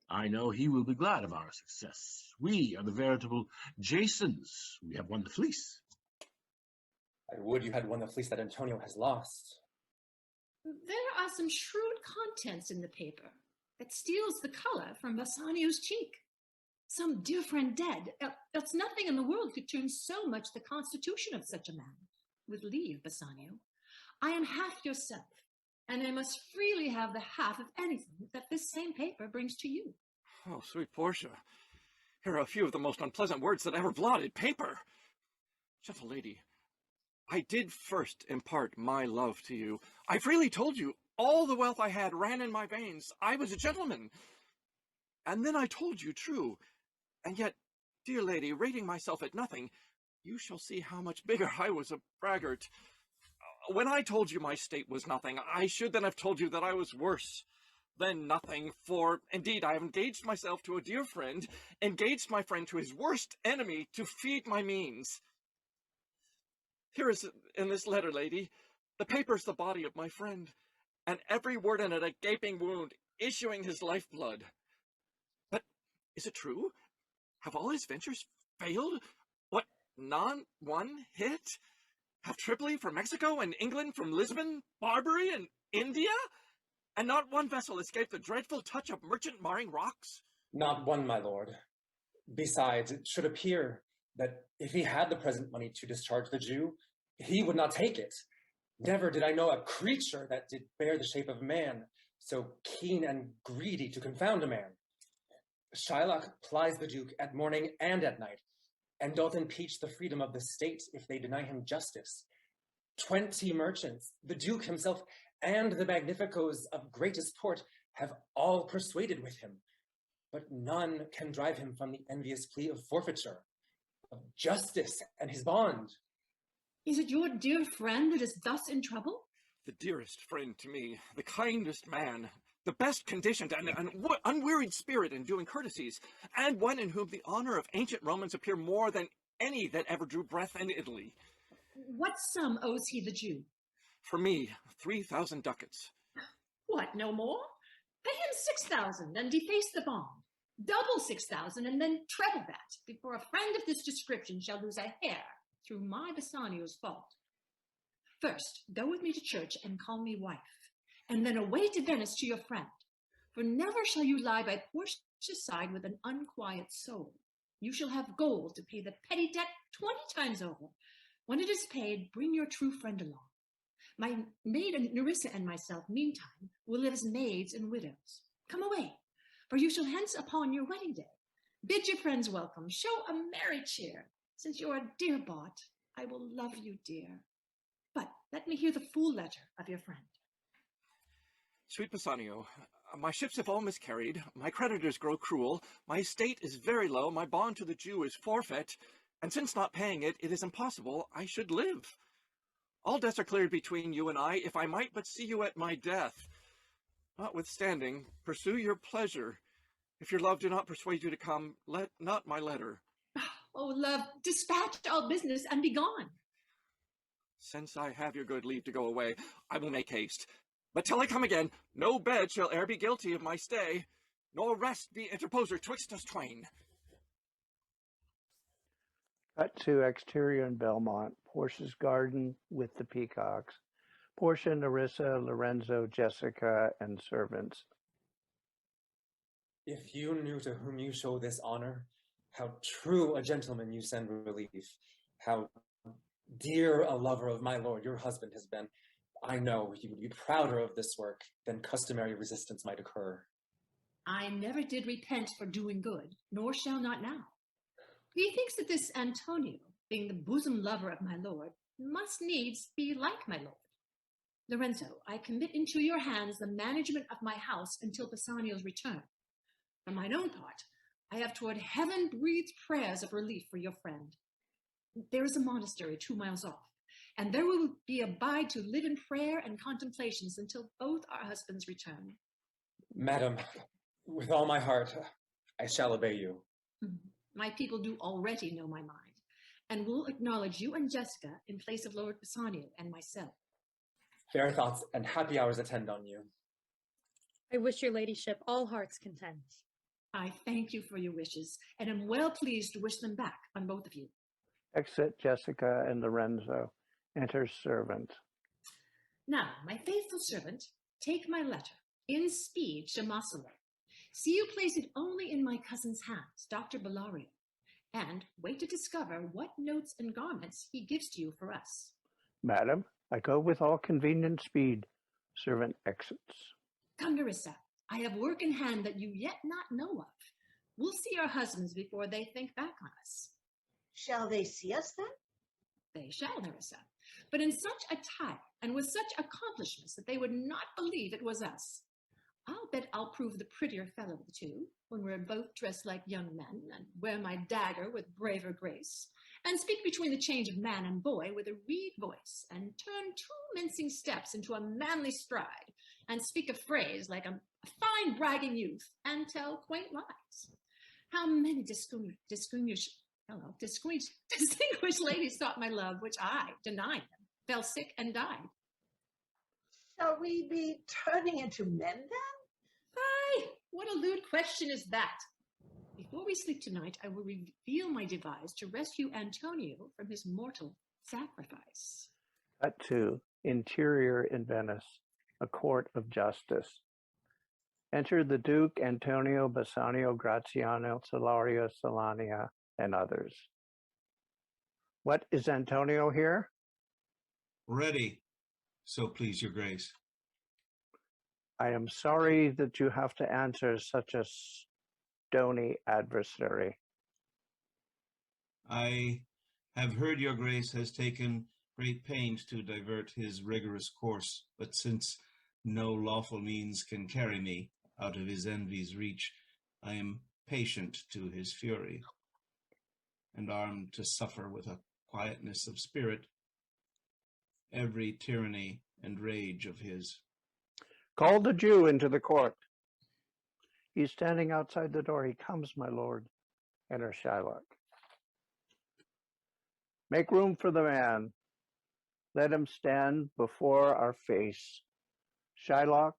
I know he will be glad of our success. We are the veritable Jasons. We have won the fleece. I would you had won the fleece that Antonio has lost. There are some shrewd contents in the paper that steals the color from Bassanio's cheek. Some dear friend dead, else nothing in the world could turn so much the constitution of such a man. With leave, Bassanio, I am half yourself, and I must freely have the half of anything that this same paper brings to you. Oh, sweet Portia, Here are a few of the most unpleasant words that ever blotted paper. Gentle lady, I did first impart my love to you. I freely told you all the wealth I had ran in my veins. I was a gentleman. And then I told you true. And yet, dear lady, rating myself at nothing, you shall see how much bigger I was a braggart. When I told you my state was nothing, I should then have told you that I was worse than nothing, for indeed I have engaged myself to a dear friend, engaged my friend to his worst enemy to feed my means. Here is in this letter, lady, the paper's the body of my friend, and every word in it a gaping wound, issuing his lifeblood. But is it true? Have all his ventures failed? What, none one hit? Have Tripoli from Mexico and England from Lisbon, Barbary and India? And not one vessel escaped the dreadful touch of merchant marring rocks? Not one, my lord. Besides, it should appear that if he had the present money to discharge the Jew, he would not take it. Never did I know a creature that did bear the shape of man, so keen and greedy to confound a man. Shylock plies the Duke at morning and at night, and doth impeach the freedom of the state if they deny him justice. 20 merchants, the Duke himself, and the magnificos of greatest port have all persuaded with him, but none can drive him from the envious plea of forfeiture, of justice and his bond. Is it your dear friend that is thus in trouble? The dearest friend to me, the kindest man, the best conditioned and unwearied spirit in doing courtesies, and one in whom the honor of ancient Romans appear more than any that ever drew breath in Italy. What sum owes he the Jew? For me, 3,000 ducats. What, no more? Pay him 6,000 and deface the bond. Double 6,000 and then treble that, before a friend of this description shall lose a hair through my Bassanio's fault. First, go with me to church and call me wife, and then away to Venice to your friend. For never shall you lie by Portia's side with an unquiet soul. You shall have gold to pay the petty debt 20 times over. When it is paid, bring your true friend along. My maid Nerissa and myself, meantime, will live as maids and widows. Come away, for you shall hence upon your wedding day. Bid your friends welcome, show a merry cheer. Since you are dear bought, I will love you, dear. But let me hear the full letter of your friend. Sweet Bassanio, my ships have all miscarried, my creditors grow cruel, my estate is very low, my bond to the Jew is forfeit, and since not paying it, it is impossible I should live. All debts are cleared between you and I, if I might but see you at my death. Notwithstanding, pursue your pleasure. If your love do not persuade you to come, let not my letter. Oh, love, dispatch all business and be gone. Since I have your good leave to go away, I will make haste. But till I come again, no bed shall e'er be guilty of my stay, nor rest be interposer twixt us twain. Cut to exterior in Belmont, Portia's garden with the peacocks. Portia, Nerissa, Lorenzo, Jessica, and servants. If you knew to whom you show this honor, how true a gentleman you send relief, how dear a lover of my lord your husband has been, I know you would be prouder of this work than customary resistance might occur. I never did repent for doing good, nor shall not now. He thinks that this Antonio, being the bosom lover of my lord, must needs be like my lord. Lorenzo, I commit into your hands the management of my house until Bassanio's return. For mine own part, I have toward heaven breathed prayers of relief for your friend. There is a monastery 2 miles off, and there will be abide to live in prayer and contemplations until both our husbands return. Madam, with all my heart, I shall obey you. My people do already know my mind, and will acknowledge you and Jessica in place of Lord Bassanio and myself. Fair thoughts and happy hours attend on you. I wish your ladyship all hearts content. I thank you for your wishes, and am well pleased to wish them back on both of you. Exit Jessica and Lorenzo. Enter servant. Now, my faithful servant, take my letter, in speed, Shamasalo. See you place it only in my cousin's hands, Dr. Bellario, and wait to discover what notes and garments he gives to you for us. Madam, I go with all convenient speed. Servant exits. Come, Nerissa, I have work in hand that you yet not know of. We'll see our husbands before they think back on us. Shall they see us then? They shall, Nerissa, but in such attire and with such accomplishments that they would not believe it was us. I'll bet I'll prove the prettier fellow of the two, when we're both dressed like young men, and wear my dagger with braver grace, and speak between the change of man and boy with a reed voice, and turn 2 mincing steps into a manly stride, and speak a phrase like a fine bragging youth, and tell quaint lies. How many distinguished ladies sought my love, which I, denying them, fell sick and died. Shall we be turning into men then? Aye, what a lewd question is that? Before we sleep tonight, I will reveal my device to rescue Antonio from his mortal sacrifice. Cut to interior in Venice, a court of justice. Enter the Duke, Antonio, Bassanio, Graziano, Solario, Solania, and others. What, is Antonio here? Ready, so please your grace. I am sorry that you have to answer such a stony adversary. I have heard your grace has taken great pains to divert his rigorous course, but since no lawful means can carry me out of his envy's reach, I am patient to his fury, and armed to suffer with a quietness of spirit every tyranny and rage of his. Call the Jew into the court. He's standing outside the door. He comes, my lord. Enter Shylock. Make room for the man. Let him stand before our face. Shylock,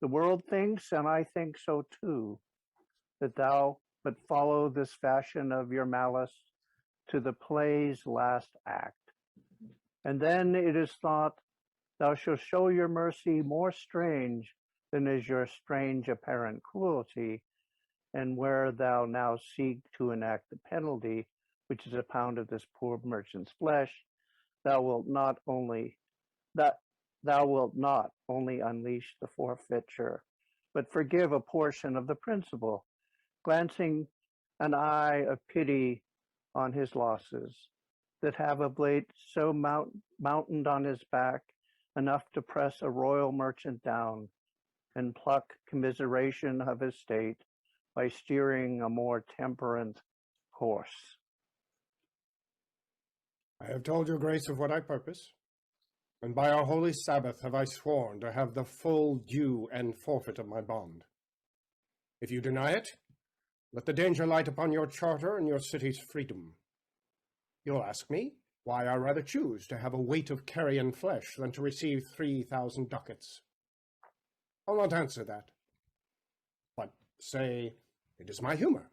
the world thinks, and I think so too, that thou but follow this fashion of your malice to the play's last act. And then it is thought thou shalt show your mercy more strange than is your strange apparent cruelty, and where thou now seek to enact the penalty, which is a pound of this poor merchant's flesh, thou wilt not only unleash the forfeiture, but forgive a portion of the principal, glancing an eye of pity on his losses, that have of late so mountained on his back, enough to press a royal merchant down, and pluck commiseration of his state by steering a more temperate course. I have told your grace of what I purpose, and by our holy Sabbath have I sworn to have the full due and forfeit of my bond. If you deny it, let the danger light upon your charter and your city's freedom. You'll ask me why I rather choose to have a weight of carrion flesh than to receive 3,000 ducats. I'll not answer that, but say it is my humor.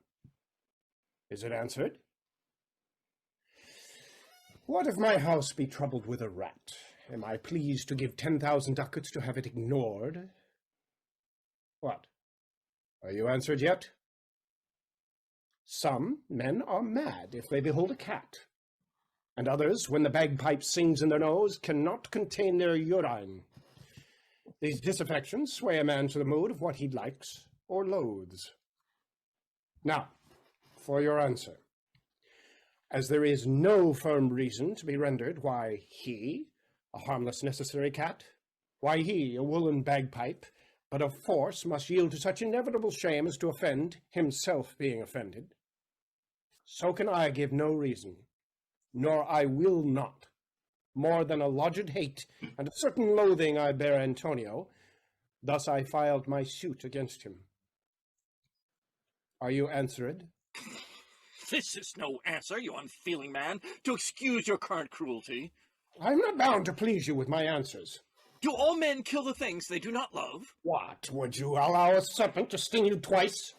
Is it answered? What if my house be troubled with a rat? Am I pleased to give 10,000 ducats to have it ignored? What? Are you answered yet? Some men are mad if they behold a cat, and others, when the bagpipe sings in their nose, cannot contain their urine. These disaffections sway a man to the mood of what he likes or loathes. Now, for your answer. As there is no firm reason to be rendered why he, a harmless necessary cat, why he, a woolen bagpipe, but of force must yield to such inevitable shame as to offend, himself being offended, so can I give no reason, nor I will not, more than a lodged hate and a certain loathing I bear Antonio. Thus I filed my suit against him. Are you answered? This is no answer, you unfeeling man, to excuse your current cruelty. I'm not bound to please you with my answers. Do all men kill the things they do not love? What, would you allow a serpent to sting you twice?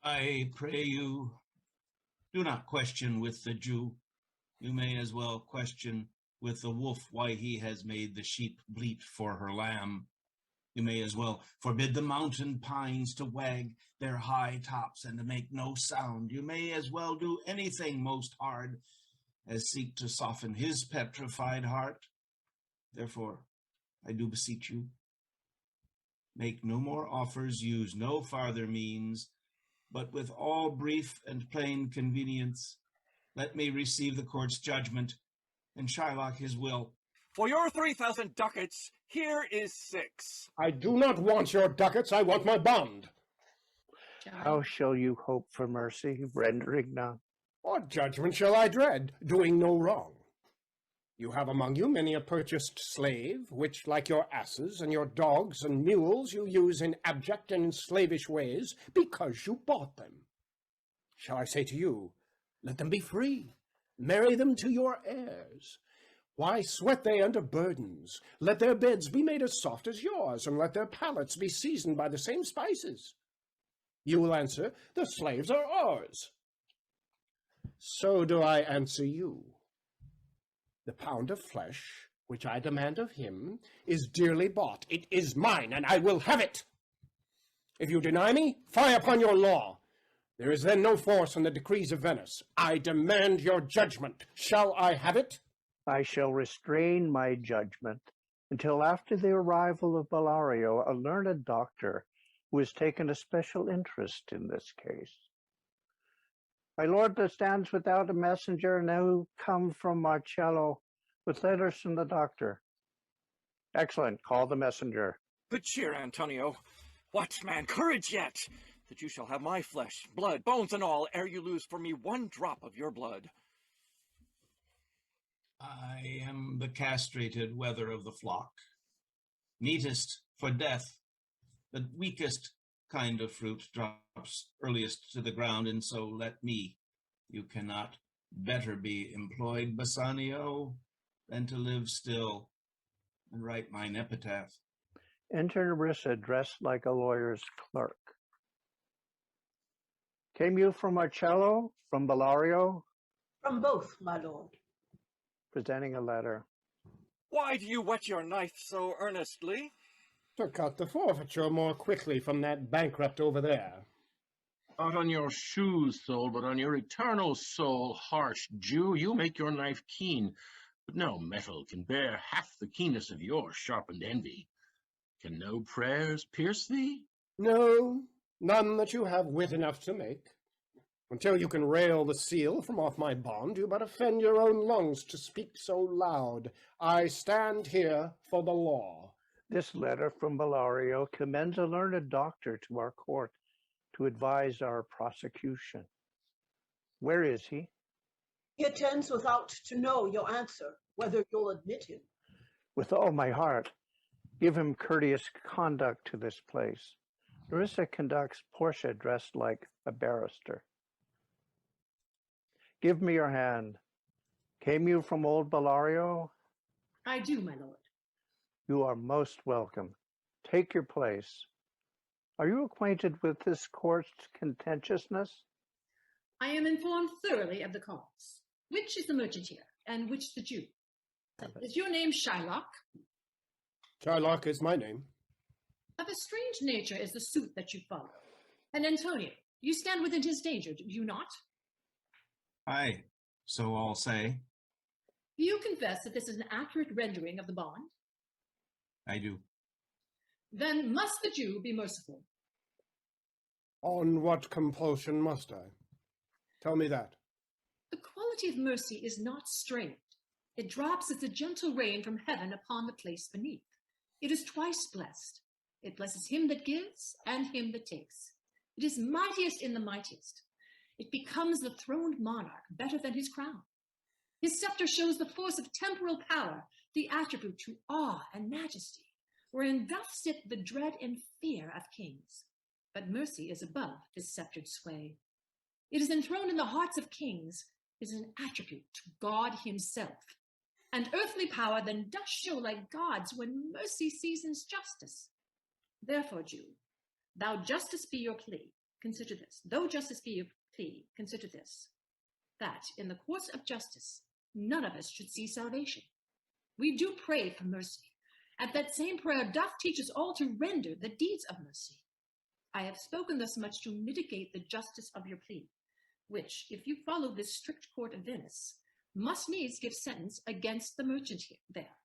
I pray you, do not question with the Jew. You may as well question with the wolf why he has made the sheep bleat for her lamb. You may as well forbid the mountain pines to wag their high tops and to make no sound. You may as well do anything most hard as seek to soften his petrified heart. Therefore, I do beseech you, make no more offers, use no farther means, but with all brief and plain convenience, let me receive the court's judgment, and Shylock his will. For your 3,000 ducats, here is 6. I do not want your ducats, I want my bond. How shall you hope for mercy, rendering none? What judgment shall I dread, doing no wrong? You have among you many a purchased slave, which, like your asses and your dogs and mules, you use in abject and slavish ways, because you bought them. Shall I say to you, let them be free, marry them to your heirs? Why sweat they under burdens? Let their beds be made as soft as yours, and let their palates be seasoned by the same spices. You will answer, the slaves are ours. So do I answer you. The pound of flesh, which I demand of him, is dearly bought. It is mine, and I will have it. If you deny me, fie upon your law. There is then no force in the decrees of Venice. I demand your judgment. Shall I have it? I shall restrain my judgment until after the arrival of Bellario, a learned doctor who has taken a special interest in this case. My lord that stands without a messenger, now come from Marcello with letters from the doctor. Excellent. Call the messenger. Good cheer, Antonio. What, man, courage yet, that you shall have my flesh, blood, bones and all, ere you lose for me one drop of your blood. I am the castrated wether of the flock, meetest for death, the weakest kind of fruit drops earliest to the ground, and so let me. You cannot better be employed, Bassanio, than to live still and write mine epitaph. Enter Nerissa, dressed like a lawyer's clerk. Came you from Marcello, from Bellario? From both, my lord. Presenting a letter. Why do you whet your knife so earnestly? To cut the forfeiture more quickly from that bankrupt over there. Not on your shoes, soul, but on your eternal soul, harsh Jew, you make your knife keen, but no metal can bear half the keenness of your sharpened envy. Can no prayers pierce thee? No, none that you have wit enough to make. Until you can rail the seal from off my bond, you but offend your own lungs to speak so loud. I stand here for the law. This letter from Bellario commends a learned doctor to our court to advise our prosecution. Where is he? He attends without to know your answer, whether you'll admit him. With all my heart. Give him courteous conduct to this place. Nerissa conducts Portia dressed like a barrister. Give me your hand. Came you from old Bellario? I do, my lord. You are most welcome. Take your place. Are you acquainted with this court's contentiousness? I am informed thoroughly of the cause. Which is the merchant here, and which the Jew? Is your name Shylock? Shylock is my name. Of a strange nature is the suit that you follow. And Antonio, you stand within his danger, do you not? Aye, so all say. Do you confess that this is an accurate rendering of the bond? I do. Then must the Jew be merciful? On what compulsion must I? Tell me that. The quality of mercy is not strained. It drops as a gentle rain from heaven upon the place beneath. It is twice blessed. It blesses him that gives and him that takes. It is mightiest in the mightiest. It becomes the throned monarch better than his crown. His scepter shows the force of temporal power, the attribute to awe and majesty, wherein doth sit the dread and fear of kings. But mercy is above this sceptred sway. It is enthroned in the hearts of kings, is an attribute to God himself. And earthly power then doth show like God's when mercy seasons justice. Therefore, Jew, thou justice be your plea, consider this. Though justice be your plea, consider this, that in the course of justice, none of us should see salvation. We do pray for mercy, and that same prayer doth teach us all to render the deeds of mercy. I have spoken thus much to mitigate the justice of your plea, which, if you follow this strict court of Venice, must needs give sentence against the merchant here, there.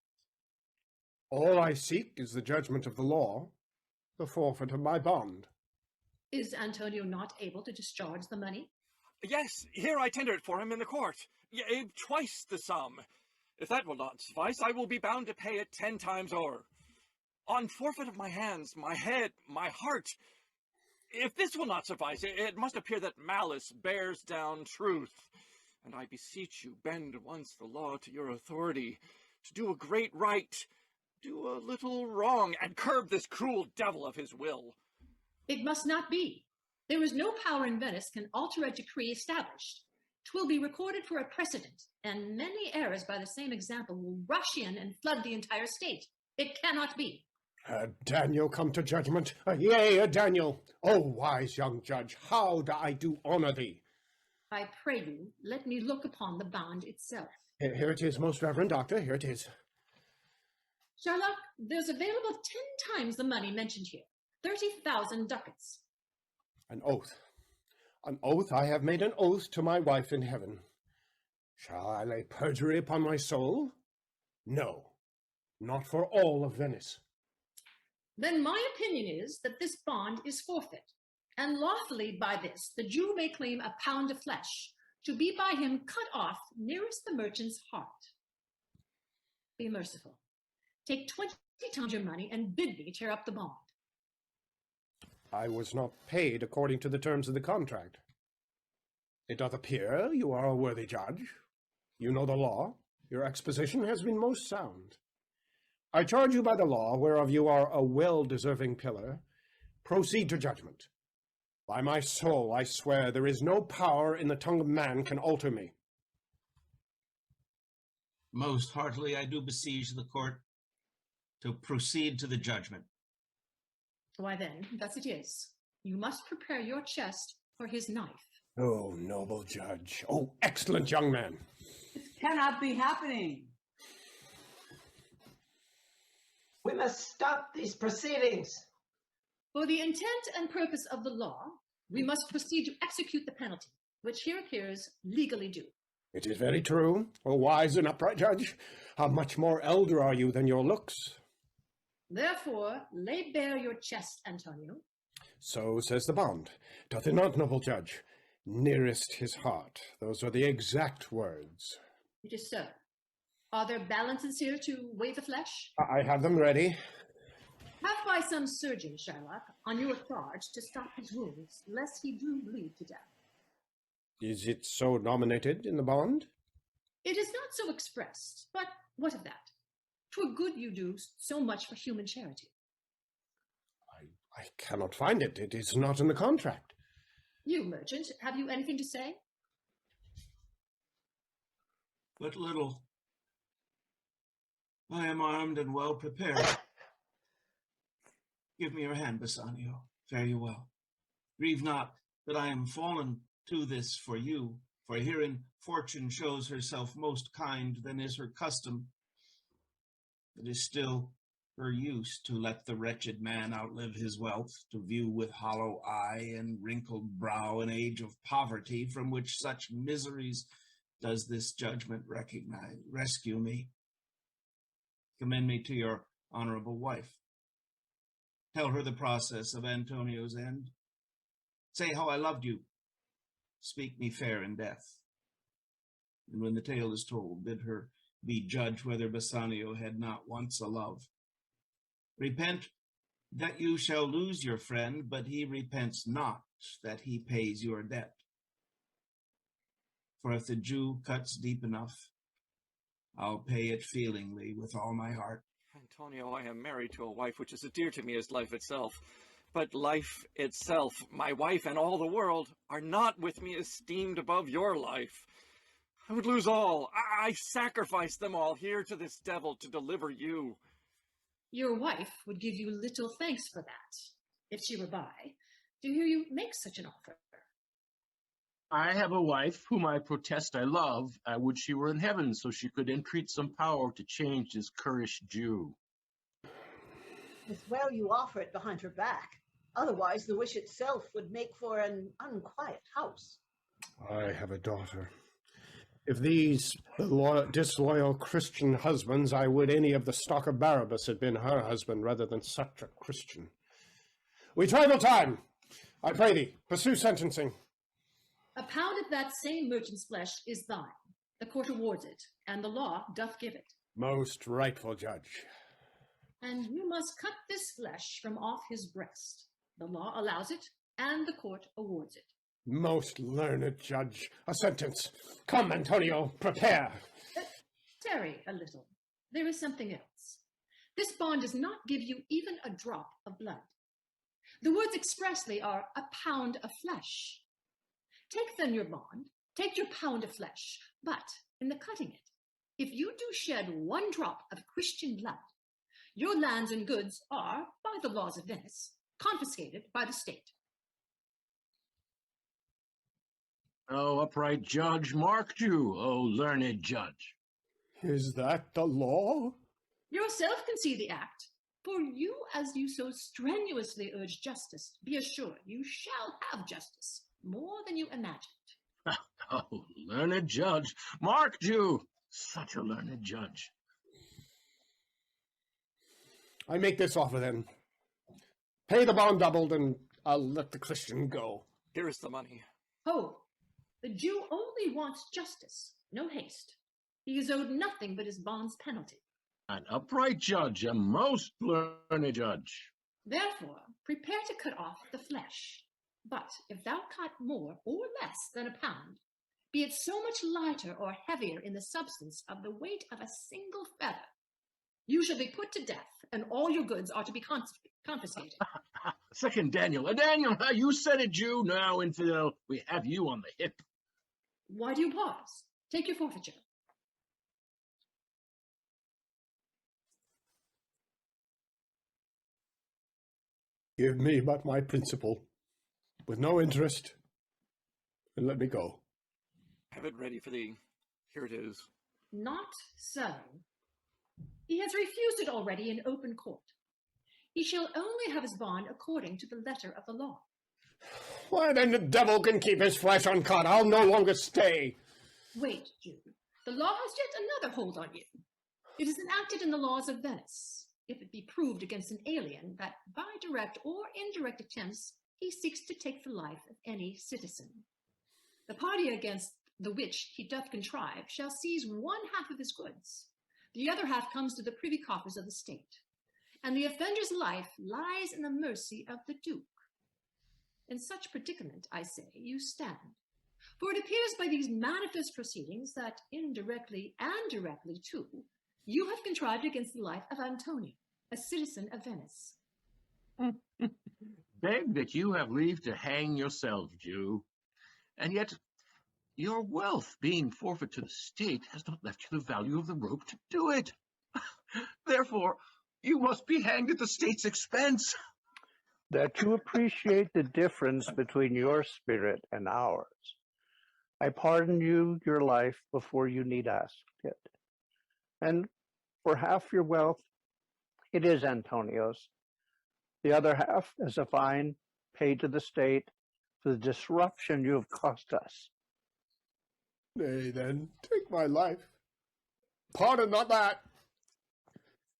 All I seek is the judgment of the law, the forfeit of my bond. Is Antonio not able to discharge the money? Yes, here I tender it for him in the court. Yea, twice the sum. If that will not suffice, I will be bound to pay it 10 times o'er. On forfeit of my hands, my head, my heart. If this will not suffice, it must appear that malice bears down truth. And I beseech you, bend once the law to your authority, to do a great right, do a little wrong, and curb this cruel devil of his will. It must not be. There is no power in Venice can alter a decree established. 'Twill be recorded for a precedent, and many heirs by the same example will rush in and flood the entire state. It cannot be. Daniel come to judgment. Yea, Daniel. O wise young judge, how do I do honor thee? I pray you, let me look upon the bond itself. Here it is, most reverend doctor, here it is. Shylock, there's available 10 times the money mentioned here, 30,000 ducats. An oath. An oath, I have made an oath to my wife in heaven. Shall I lay perjury upon my soul? No, not for all of Venice. Then my opinion is that this bond is forfeit, and lawfully by this the Jew may claim a pound of flesh, to be by him cut off nearest the merchant's heart. Be merciful. Take 20 times your money and bid me tear up the bond. I was not paid according to the terms of the contract. It doth appear you are a worthy judge. You know the law. Your exposition has been most sound. I charge you by the law, whereof you are a well-deserving pillar, proceed to judgment. By my soul, I swear, there is no power in the tongue of man can alter me. Most heartily I do besiege the court to proceed to the judgment. Why then, thus it is. You must prepare your chest for his knife. Oh, noble judge. Oh, excellent young man. This cannot be happening. We must stop these proceedings. For the intent and purpose of the law, we must proceed to execute the penalty, which here appears legally due. It is very true, O wise and upright judge. How much more elder are you than your looks? Therefore, lay bare your chest, Antonio. So says the bond. Doth it not, noble judge? Nearest his heart. Those are the exact words. It is so. Are there balances here to weigh the flesh? I have them ready. Have by some surgeon, Shylock, on your charge to stop his wounds, lest he do bleed to death. Is it so nominated in the bond? It is not so expressed, but what of that? 'Twere good you do so much for human charity. I cannot find it. It is not in the contract. You, merchant, have you anything to say? But little. I am armed and well prepared. Give me your hand, Bassanio. Fare you well. Grieve not that I am fallen to this for you, for herein fortune shows herself most kind than is her custom. It is still her use to let the wretched man outlive his wealth, to view with hollow eye and wrinkled brow an age of poverty from which such miseries does this judgment recognize. Rescue me. Commend me to your honorable wife. Tell her the process of Antonio's end. Say how I loved you. Speak me fair in death. And when the tale is told, bid her be judge whether Bassanio had not once a love. Repent that you shall lose your friend, but he repents not that he pays your debt. For if the Jew cuts deep enough, I'll pay it feelingly with all my heart. Antonio, I am married to a wife which is as dear to me as life itself. But life itself, my wife and all the world, are not with me esteemed above your life. I would lose all. I sacrifice them all here to this devil to deliver you. Your wife would give you little thanks for that, if she were by, to hear you make such an offer. I have a wife whom I protest I love. I would she were in heaven, so she could entreat some power to change this currish Jew. It's well you offer it behind her back. Otherwise, the wish itself would make for an unquiet house. I have a daughter. If these disloyal Christian husbands, I would any of the stock of Barabbas had been her husband rather than such a Christian. We travel time. I pray thee, pursue sentencing. A pound of that same merchant's flesh is thine. The court awards it, and the law doth give it. Most rightful judge. And you must cut this flesh from off his breast. The law allows it, and the court awards it. Most learned judge. A sentence. Come, Antonio, prepare. Tarry a little. There is something else. This bond does not give you even a drop of blood. The words expressly are a pound of flesh. Take then your bond, take your pound of flesh, but in the cutting it, if you do shed one drop of Christian blood, your lands and goods are, by the laws of Venice, confiscated by the state. O upright judge, marked you, O learned judge. Is that the law? Yourself can see the act. For you, as you so strenuously urge justice, be assured you shall have justice, more than you imagined. Oh, learned judge, marked you, such a learned judge. I make this offer then. Pay the bond doubled, and I'll let the Christian go. Here is the money. Hold. The Jew only wants justice, no haste. He is owed nothing but his bond's penalty. An upright judge, a most learned judge. Therefore, prepare to cut off the flesh. But if thou cut more or less than a pound, be it so much lighter or heavier in the substance of the weight of a single feather, you shall be put to death, and all your goods are to be confiscated. Second Daniel. Daniel, you said it, Jew. Now, infidel, we have you on the hip. Why do you pause? Take your forfeiture. Give me but my principal, with no interest, and let me go. Have it ready for thee. Here it is. Not so. He has refused it already in open court. He shall only have his bond according to the letter of the law. Why, then the devil can keep his flesh uncut. I'll no longer stay. Wait, Jew. The law has yet another hold on you. It is enacted in the laws of Venice, if it be proved against an alien that by direct or indirect attempts he seeks to take the life of any citizen. The party against the which he doth contrive shall seize one half of his goods. The other half comes to the privy coffers of the state, and the offender's life lies in the mercy of the Duke. In such predicament, I say, you stand. For it appears by these manifest proceedings that indirectly and directly, too, you have contrived against the life of Antonio, a citizen of Venice. Beg that you have leave to hang yourself, Jew. And yet, your wealth being forfeit to the state has not left you the value of the rope to do it. Therefore, you must be hanged at the state's expense. That you appreciate the difference between your spirit and ours. I pardon you your life before you need ask it. And for half your wealth, it is Antonio's. The other half is a fine paid to the state for the disruption you have caused us. Nay, then, take my life. Pardon not that.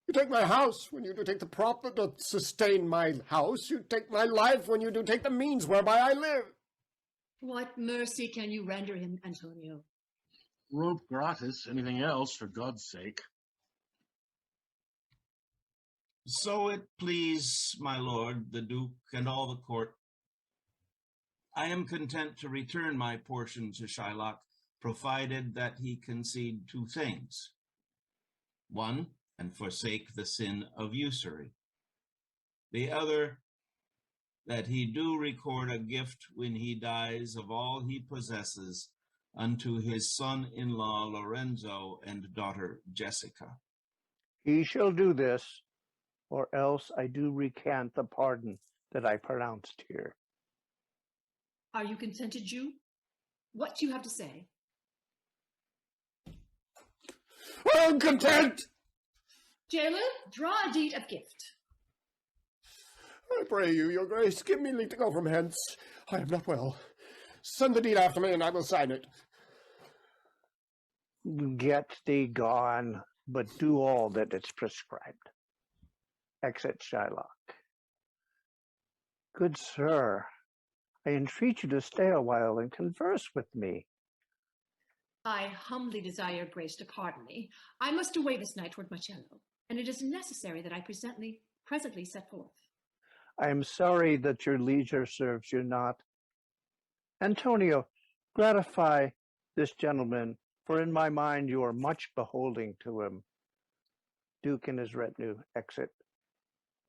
You take my house when you do take the prop that doth sustain my house. You take my life when you do take the means whereby I live. What mercy can you render him, Antonio? Rope gratis, anything else, for God's sake. So it please my lord, the Duke, and all the court, I am content to return my portion to Shylock, provided that he concede two things. One, and forsake the sin of usury. The other, that he do record a gift when he dies of all he possesses unto his son-in-law Lorenzo and daughter Jessica. He shall do this, or else I do recant the pardon that I pronounced here. Are you contented, Jew? What do you have to say? I'm content. Jailer, draw a deed of gift. I pray you, your grace, give me leave to go from hence. I am not well. Send the deed after me, and I will sign it. Get thee gone, but do all that is prescribed. Exit Shylock. Good sir, I entreat you to stay a while and converse with me. I humbly desire your grace to pardon me. I must away this night toward Marcello, and it is necessary that I presently set forth. I am sorry that your leisure serves you not. Antonio, gratify this gentleman, for in my mind you are much beholding to him. Duke and his retinue exit.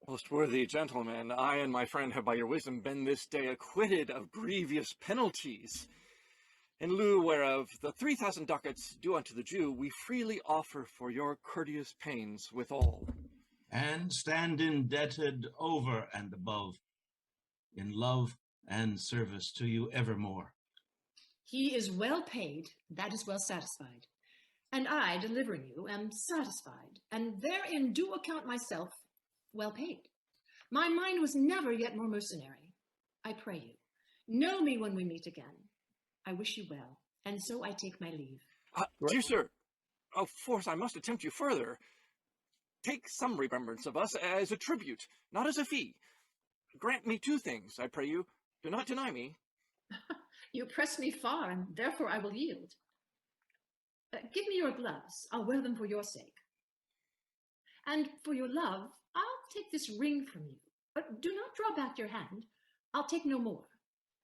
Most worthy gentlemen, I and my friend have by your wisdom been this day acquitted of grievous penalties. In lieu whereof the 3,000 ducats due unto the Jew we freely offer for your courteous pains withal. And stand indebted over and above, in love and service to you evermore. He is well paid, that is well satisfied. And I, delivering you, am satisfied, and therein do account myself well paid. My mind was never yet more mercenary. I pray you, know me when we meet again. I wish you well, and so I take my leave. Dear sir, of force I must attempt you further. Take some remembrance of us as a tribute, not as a fee. Grant me 2 things, I pray you. Do not deny me. You press me far, and therefore I will yield. Give me your gloves. I'll wear them for your sake. And for your love, I'll take this ring from you. But do not draw back your hand. I'll take no more.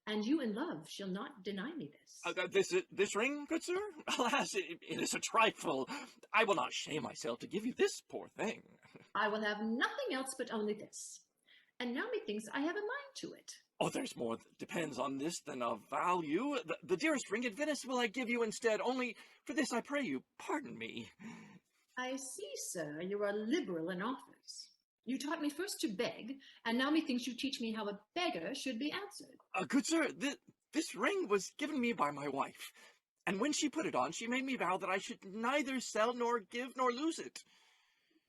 And you in love shall not deny me this. This ring, good sir? Alas, it is a trifle. I will not shame myself to give you this poor thing. I will have nothing else but only this. And now methinks I have a mind to it. Oh, there's more that depends on this than of value. The dearest ring at Venice will I give you instead. Only for this I pray you, pardon me. I see, sir, you are liberal in offers. You taught me first to beg, and now methinks you teach me how a beggar should be answered. Good sir, this ring was given me by my wife, and when she put it on, she made me vow that I should neither sell nor give nor lose it.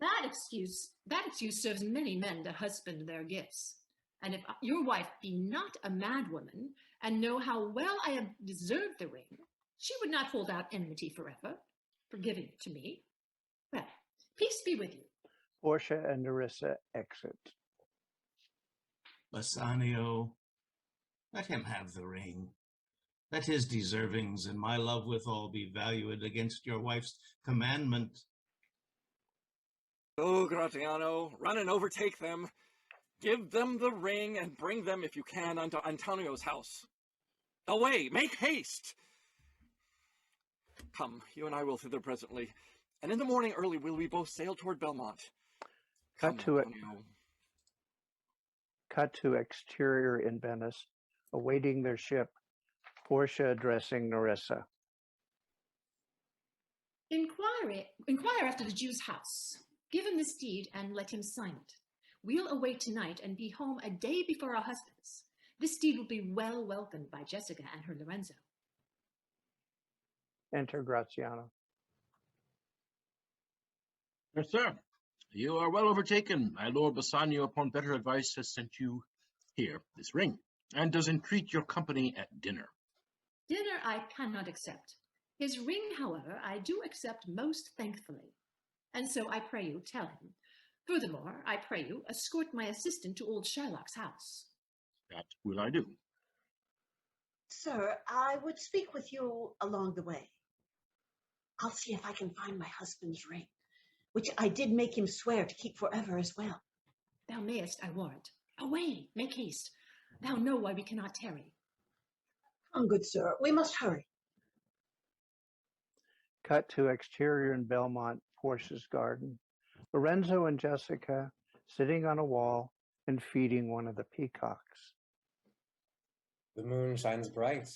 That excuse serves many men to husband their gifts. And if your wife be not a madwoman, and know how well I have deserved the ring, she would not hold out enmity forever, for giving it to me. Well, peace be with you. Portia and Nerissa exit. Bassanio, let him have the ring. Let his deservings and my love withal be valued against your wife's commandment. Go, Gratiano, run and overtake them. Give them the ring and bring them, if you can, unto Antonio's house. Away, make haste! Come, you and I will thither presently, and in the morning early will we both sail toward Belmont. Come, Cut to exterior in Venice, awaiting their ship, Portia addressing Nerissa. Inquire after the Jew's house. Give him this deed and let him sign it. We'll await tonight and be home a day before our husbands. This deed will be well welcomed by Jessica and her Lorenzo. Enter Graziano. Yes, sir. You are well overtaken. My lord Bassanio, upon better advice, has sent you here this ring, and does entreat your company at dinner. Dinner I cannot accept. His ring, however, I do accept most thankfully. And so I pray you tell him. Furthermore, I pray you escort my assistant to old Shylock's house. That will I do. Sir, I would speak with you along the way. I'll see if I can find my husband's ring, which I did make him swear to keep forever as well. Thou mayest, I warrant. Away, make haste. Thou know why we cannot tarry. Come, good sir, we must hurry. Cut to exterior in Belmont, Portia's garden. Lorenzo and Jessica sitting on a wall and feeding one of the peacocks. The moon shines bright.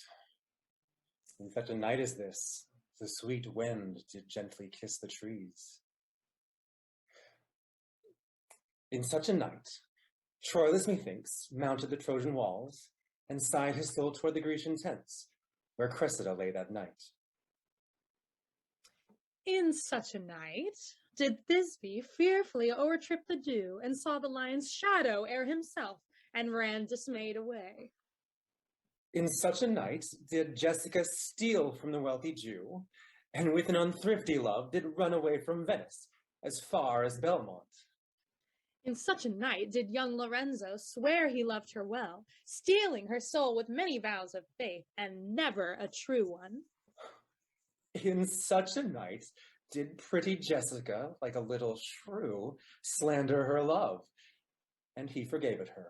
In such a night as this, the sweet wind did gently kiss the trees. In such a night, Troilus, methinks, mounted the Trojan walls, and sighed his soul toward the Grecian tents, where Cressida lay that night. In such a night, did Thisbe fearfully o'ertrip the dew, and saw the lion's shadow ere himself, and ran dismayed away. In such a night did Jessica steal from the wealthy Jew, and with an unthrifty love did run away from Venice, as far as Belmont. In such a night did young Lorenzo swear he loved her well, stealing her soul with many vows of faith, and never a true one. In such a night did pretty Jessica, like a little shrew, slander her love, and he forgave it her.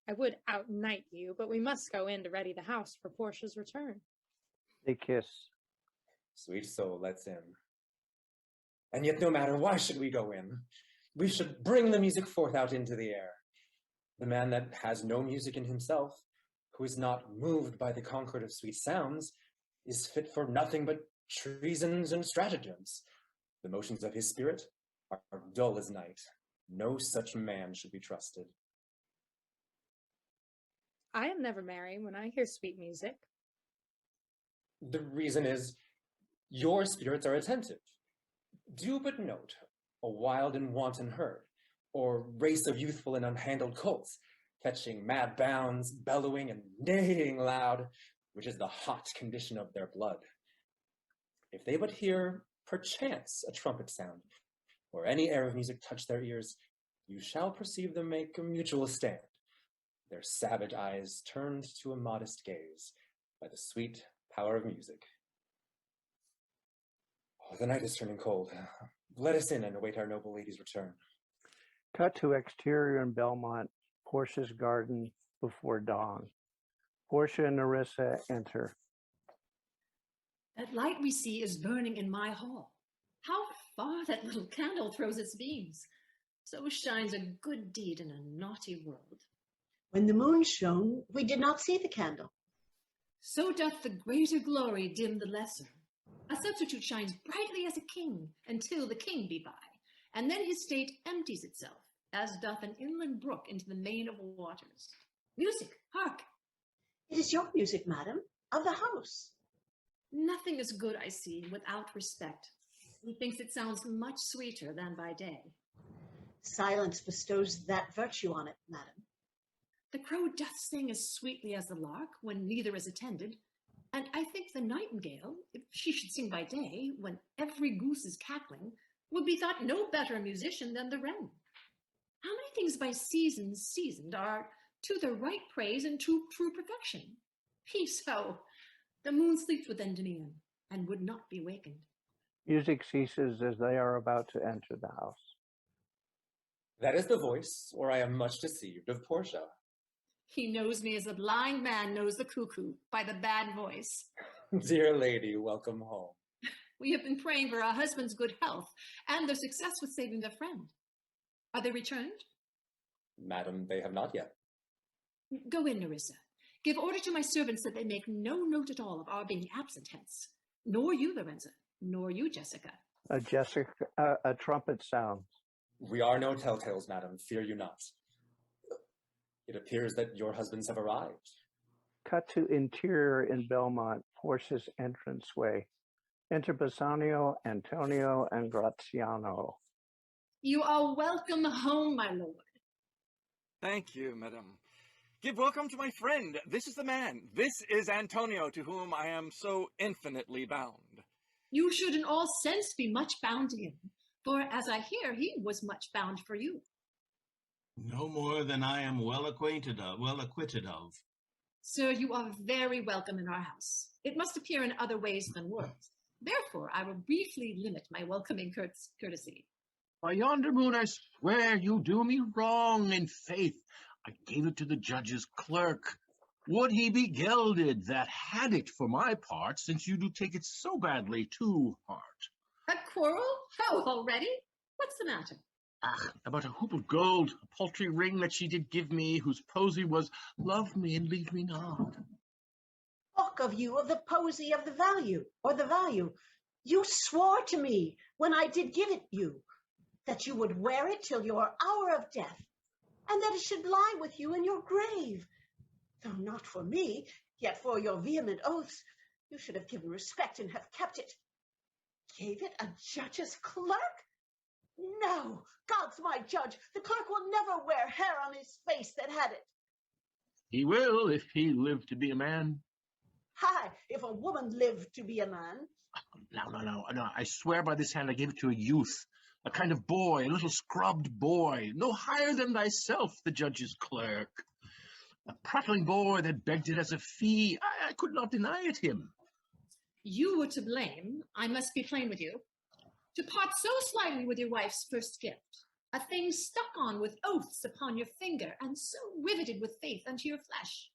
I would outnight you, but we must go in to ready the house for Portia's return. They kiss. Sweet soul lets in. And yet no matter, why should we go in? We should bring the music forth out into the air. The man that has no music in himself, who is not moved by the concord of sweet sounds, is fit for nothing but treasons and stratagems. The motions of his spirit are dull as night. No such man should be trusted. I am never merry when I hear sweet music. The reason is, your spirits are attentive. Do but note a wild and wanton herd, or race of youthful and unhandled colts, fetching mad bounds, bellowing and neighing loud, which is the hot condition of their blood. If they but hear, perchance, a trumpet sound, or any air of music touch their ears, you shall perceive them make a mutual stand, their savage eyes turned to a modest gaze by the sweet power of music. Oh, the night is turning cold. Let us in and await our noble lady's return. Cut to exterior in Belmont, Portia's garden before dawn. Portia and Nerissa enter. That light we see is burning in my hall. How far that little candle throws its beams. So shines a good deed in a naughty world. When the moon shone, we did not see the candle. So doth the greater glory dim the lesser. A substitute shines brightly as a king, until the king be by, and then his state empties itself, as doth an inland brook into the main of waters. Music, hark! It is your music, madam, of the house. Nothing is good, I see, without respect. Methinks it sounds much sweeter than by day. Silence bestows that virtue on it, madam. The crow doth sing as sweetly as the lark, when neither is attended, and I think the nightingale, if she should sing by day, when every goose is cackling, would be thought no better a musician than the wren. How many things by seasons seasoned are to the right praise and to true perfection? Peace, ho! The moon sleeps with Endymion, and would not be wakened. Music ceases as they are about to enter the house. That is the voice, or I am much deceived, of Portia. He knows me as a blind man knows the cuckoo, by the bad voice. Dear lady, welcome home. We have been praying for our husband's good health, and their success with saving their friend. Are they returned? Madam, they have not yet. Go in, Nerissa. Give order to my servants that they make no note at all of our being absent hence. Nor you, Lorenzo, nor you, Jessica. A trumpet sounds. We are no telltales, madam, fear you not. It appears that your husbands have arrived. Cut to interior in Belmont, Portia's entranceway. Enter Bassanio, Antonio, and Graziano. You are welcome home, my lord. Thank you, madam. Give welcome to my friend. This is the man. This is Antonio, to whom I am so infinitely bound. You should in all sense be much bound to him, for as I hear, he was much bound for you. No more than I am well acquitted of. Sir, you are very welcome in our house. It must appear in other ways than words. Therefore, I will briefly limit my welcoming courtesy. By yonder moon, I swear you do me wrong. In faith, I gave it to the judge's clerk. Would he be gelded that had it for my part, since you do take it so badly to heart? A quarrel? How, already? What's the matter? Ah, about a hoop of gold, a paltry ring that she did give me, whose posy was, love me and leave me not. Talk of you of the posy of the value, or the value. You swore to me, when I did give it you, that you would wear it till your hour of death, and that it should lie with you in your grave. Though not for me, yet for your vehement oaths, you should have given respect and have kept it. Gave it a judge's clerk? No, God's my judge. The clerk will never wear hair on his face that had it. He will, if he live to be a man. Hi, if a woman lived to be a man. No, I swear by this hand I gave it to a youth, A kind of boy, a little scrubbed boy, no higher than thyself, the judge's clerk. A prattling boy that begged it as a fee. I could not deny it him. You were to blame, I must be plain with you, to part so slightly with your wife's first gift, a thing stuck on with oaths upon your finger, and so riveted with faith unto your flesh.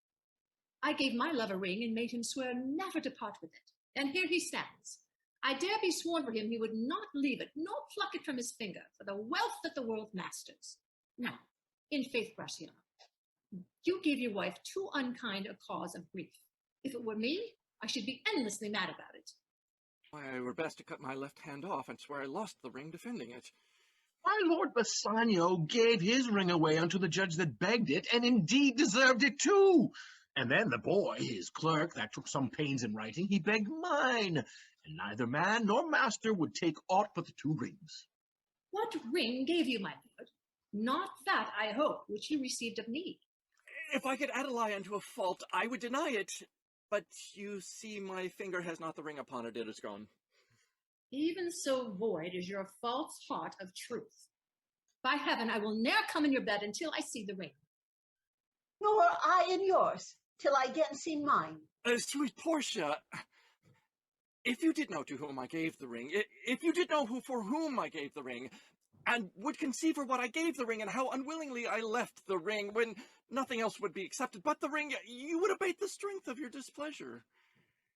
I gave my love a ring and made him swear never to part with it, and here he stands. I dare be sworn for him he would not leave it, nor pluck it from his finger, for the wealth that the world masters. Now, in faith, Graciano, you gave your wife too unkind a cause of grief. If it were me, I should be endlessly mad about it. Why, were best to cut my left hand off and swear I lost the ring defending it. My lord Bassanio gave his ring away unto the judge that begged it, and indeed deserved it too. And then the boy, his clerk, that took some pains in writing, he begged mine, and neither man nor master would take aught but the 2 rings. What ring gave you, my lord? Not that, I hope, which you received of me. If I could add a lie unto a fault, I would deny it. But you see, my finger has not the ring upon it, it is gone. Even so void is your false heart of truth. By heaven, I will ne'er come in your bed until I see the ring. Nor I in yours, till I again see mine. Sweet Portia, if you did know to whom I gave the ring, if you did know for whom I gave the ring, and would conceive for what I gave the ring, and how unwillingly I left the ring, when nothing else would be accepted but the ring, you would abate the strength of your displeasure.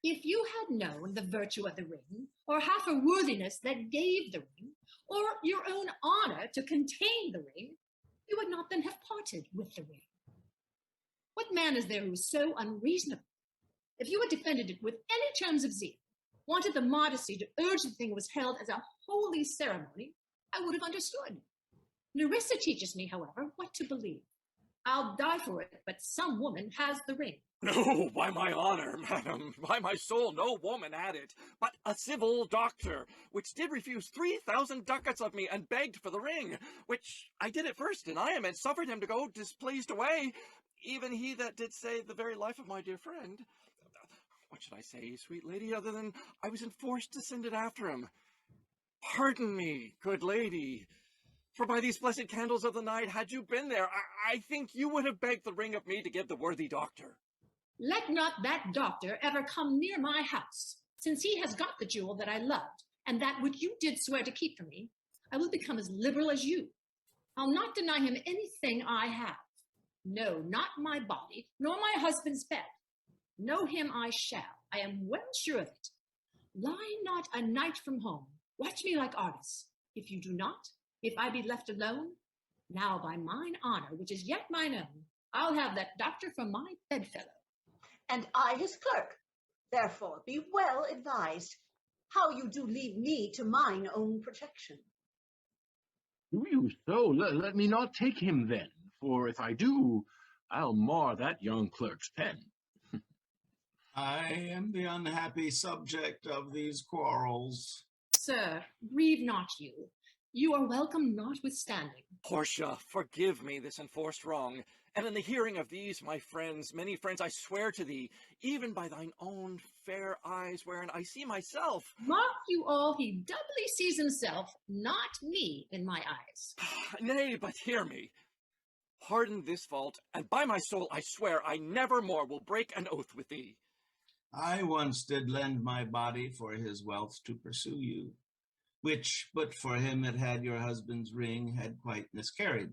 If you had known the virtue of the ring, or half a worthiness that gave the ring, or your own honor to contain the ring, you would not then have parted with the ring. What man is there who is so unreasonable? If you had defended it with any terms of zeal, wanted the modesty to urge the thing was held as a holy ceremony, I would have understood. Nerissa teaches me, however, what to believe. I'll die for it, but some woman has the ring. No, by my honor, madam, by my soul, no woman had it, but a civil doctor, which did refuse 3,000 ducats of me, and begged for the ring, which I did at first deny him, and suffered him to go displeased away, even he that did save the very life of my dear friend. What should I say, sweet lady, other than I was enforced to send it after him? Pardon me, good lady, for by these blessed candles of the night, had you been there, I think you would have begged the ring of me to give the worthy doctor. Let not that doctor ever come near my house, since he has got the jewel that I loved, and that which you did swear to keep from me. I will become as liberal as you. I'll not deny him anything I have. No, not my body, nor my husband's bed. Know him I shall. I am well sure of it. Lie not a night from home. Watch me like Argus. If you do not, if I be left alone, now by mine honor, which is yet mine own, I'll have that doctor for my bedfellow. And I his clerk. Therefore be well advised how you do leave me to mine own protection. Do you so? Let me not take him then, for if I do, I'll mar that young clerk's pen. I am the unhappy subject of these quarrels. Sir, grieve not you. You are welcome notwithstanding. Portia, forgive me this enforced wrong, and in the hearing of these my friends, many friends, I swear to thee, even by thine own fair eyes wherein I see myself. Mark you all, he doubly sees himself, not me in my eyes. Nay, but hear me. Pardon this fault, and by my soul I swear I never more will break an oath with thee. I once did lend my body for his wealth to pursue you, which, but for him that had your husband's ring, had quite miscarried.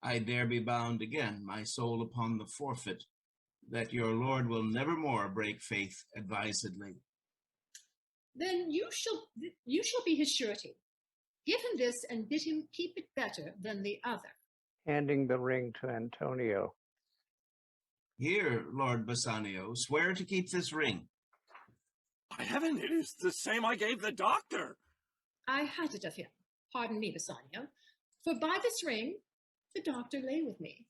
I dare be bound again, my soul upon the forfeit, that your lord will never more break faith advisedly. Then you shall be his surety. Give him this and bid him keep it better than the other. Handing the ring to Antonio. Here, Lord Bassanio, swear to keep this ring. By heaven, it is the same I gave the doctor. I had it of him, pardon me, Bassanio, for by this ring the doctor lay with me.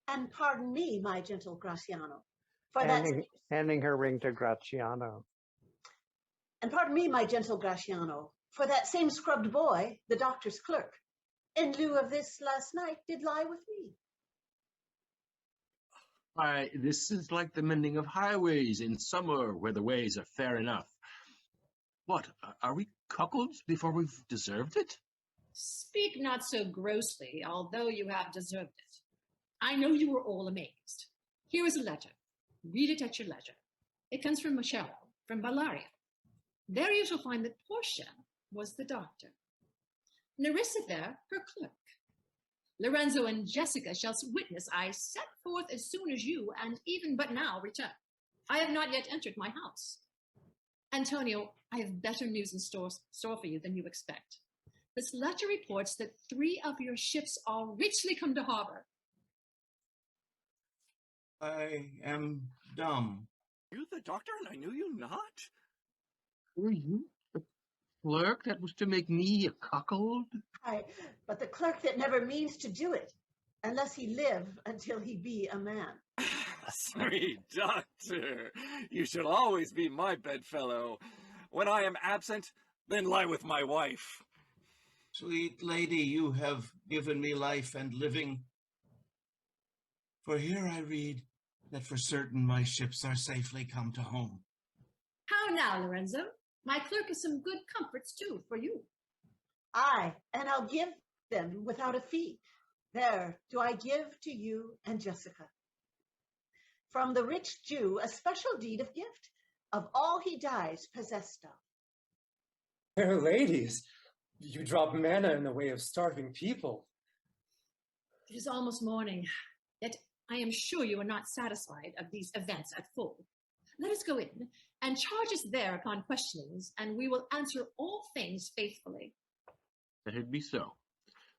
And pardon me, my gentle Graciano, handing her ring to Graciano. And pardon me, my gentle Graciano, for that same scrubbed boy, the doctor's clerk, in lieu of this last night, did lie with me. Why, this is like the mending of highways in summer, where the ways are fair enough. What, are we cuckolds before we've deserved it? Speak not so grossly, although you have deserved it. I know you were all amazed. Here is a letter. Read it at your leisure. It comes from Michelle, from Valaria. There you shall find that Portia was the doctor. Nerissa there, her clerk. Lorenzo and Jessica shall witness I set forth as soon as you, and even but now, return. I have not yet entered my house. Antonio, I have better news in store for you than you expect. This letter reports that 3 of your ships are richly come to harbor. I am dumb. You the doctor, and I knew you not? Were you the clerk that was to make me a cuckold? Aye, but the clerk that never means to do it, unless he live until he be a man. Sweet doctor, you shall always be my bedfellow. When I am absent, then lie with my wife. Sweet lady, you have given me life and living. For here I read that for certain my ships are safely come to home. How now, Lorenzo? My clerk has some good comforts, too, for you. Aye, and I'll give them without a fee. There do I give to you and Jessica. From the rich Jew, a special deed of gift, of all he dies possessed of. Fair ladies, you drop manna in the way of starving people. It is almost morning, yet I am sure you are not satisfied of these events at full. Let us go in, and charge us there upon questionings, and we will answer all things faithfully. Let it be so.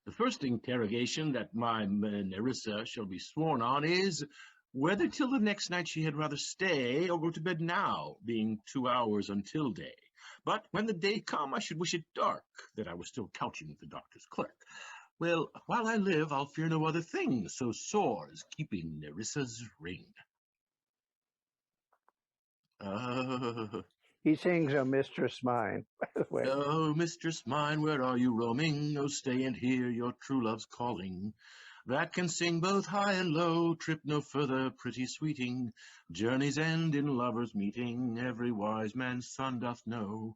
The first interrogation that my Nerissa shall be sworn on is whether till the next night she had rather stay or go to bed now, being 2 hours until day. But when the day come, I should wish it dark, that I was still couching with the doctor's clerk. Well, while I live, I'll fear no other thing, so sore as keeping Nerissa's ring. He sings "O Mistress Mine," by the way. Oh, mistress mine, where are you roaming? Oh, stay and hear your true love's calling. That can sing both high and low, trip no further, pretty sweeting. Journeys end in lovers' meeting, every wise man's son doth know.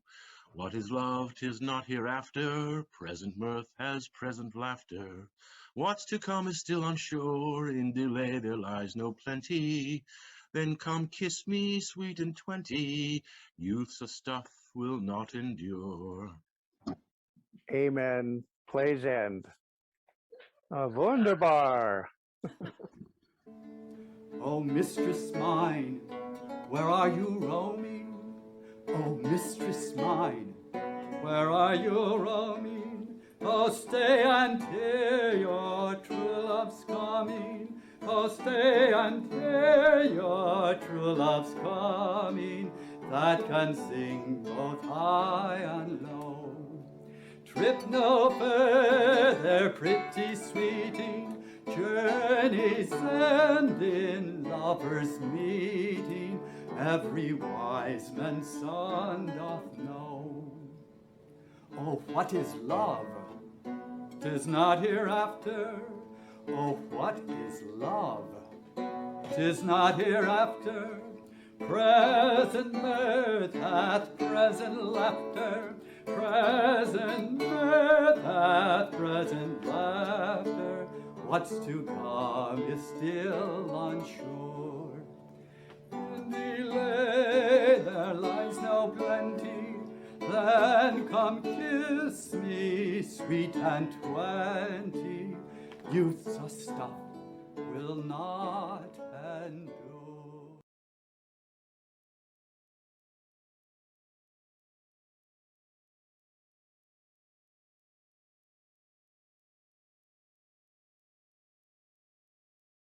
What is love, 'tis not hereafter, present mirth has present laughter. What's to come is still unsure, in delay there lies no plenty. Then come kiss me, sweet and 20, youth's a stuff will not endure. Amen. Play's end. Wunderbar. Oh, mistress mine, where are you roaming? Oh, mistress mine, where are you roaming? Oh, stay and hear your true love's coming. Oh, stay and hear your true love's coming, that can sing both high and low. Trip no further, pretty sweeting, journeys end in lovers' meeting, every wise man's son doth know. Oh, what is love? 'Tis not hereafter. Oh, what is love? 'Tis not hereafter. Present mirth hath present laughter. Present mirth hath present laughter. What's to come is still unsure. In delay there lies no plenty. Then come kiss me, sweet and 20. Youth's a stuff will not end.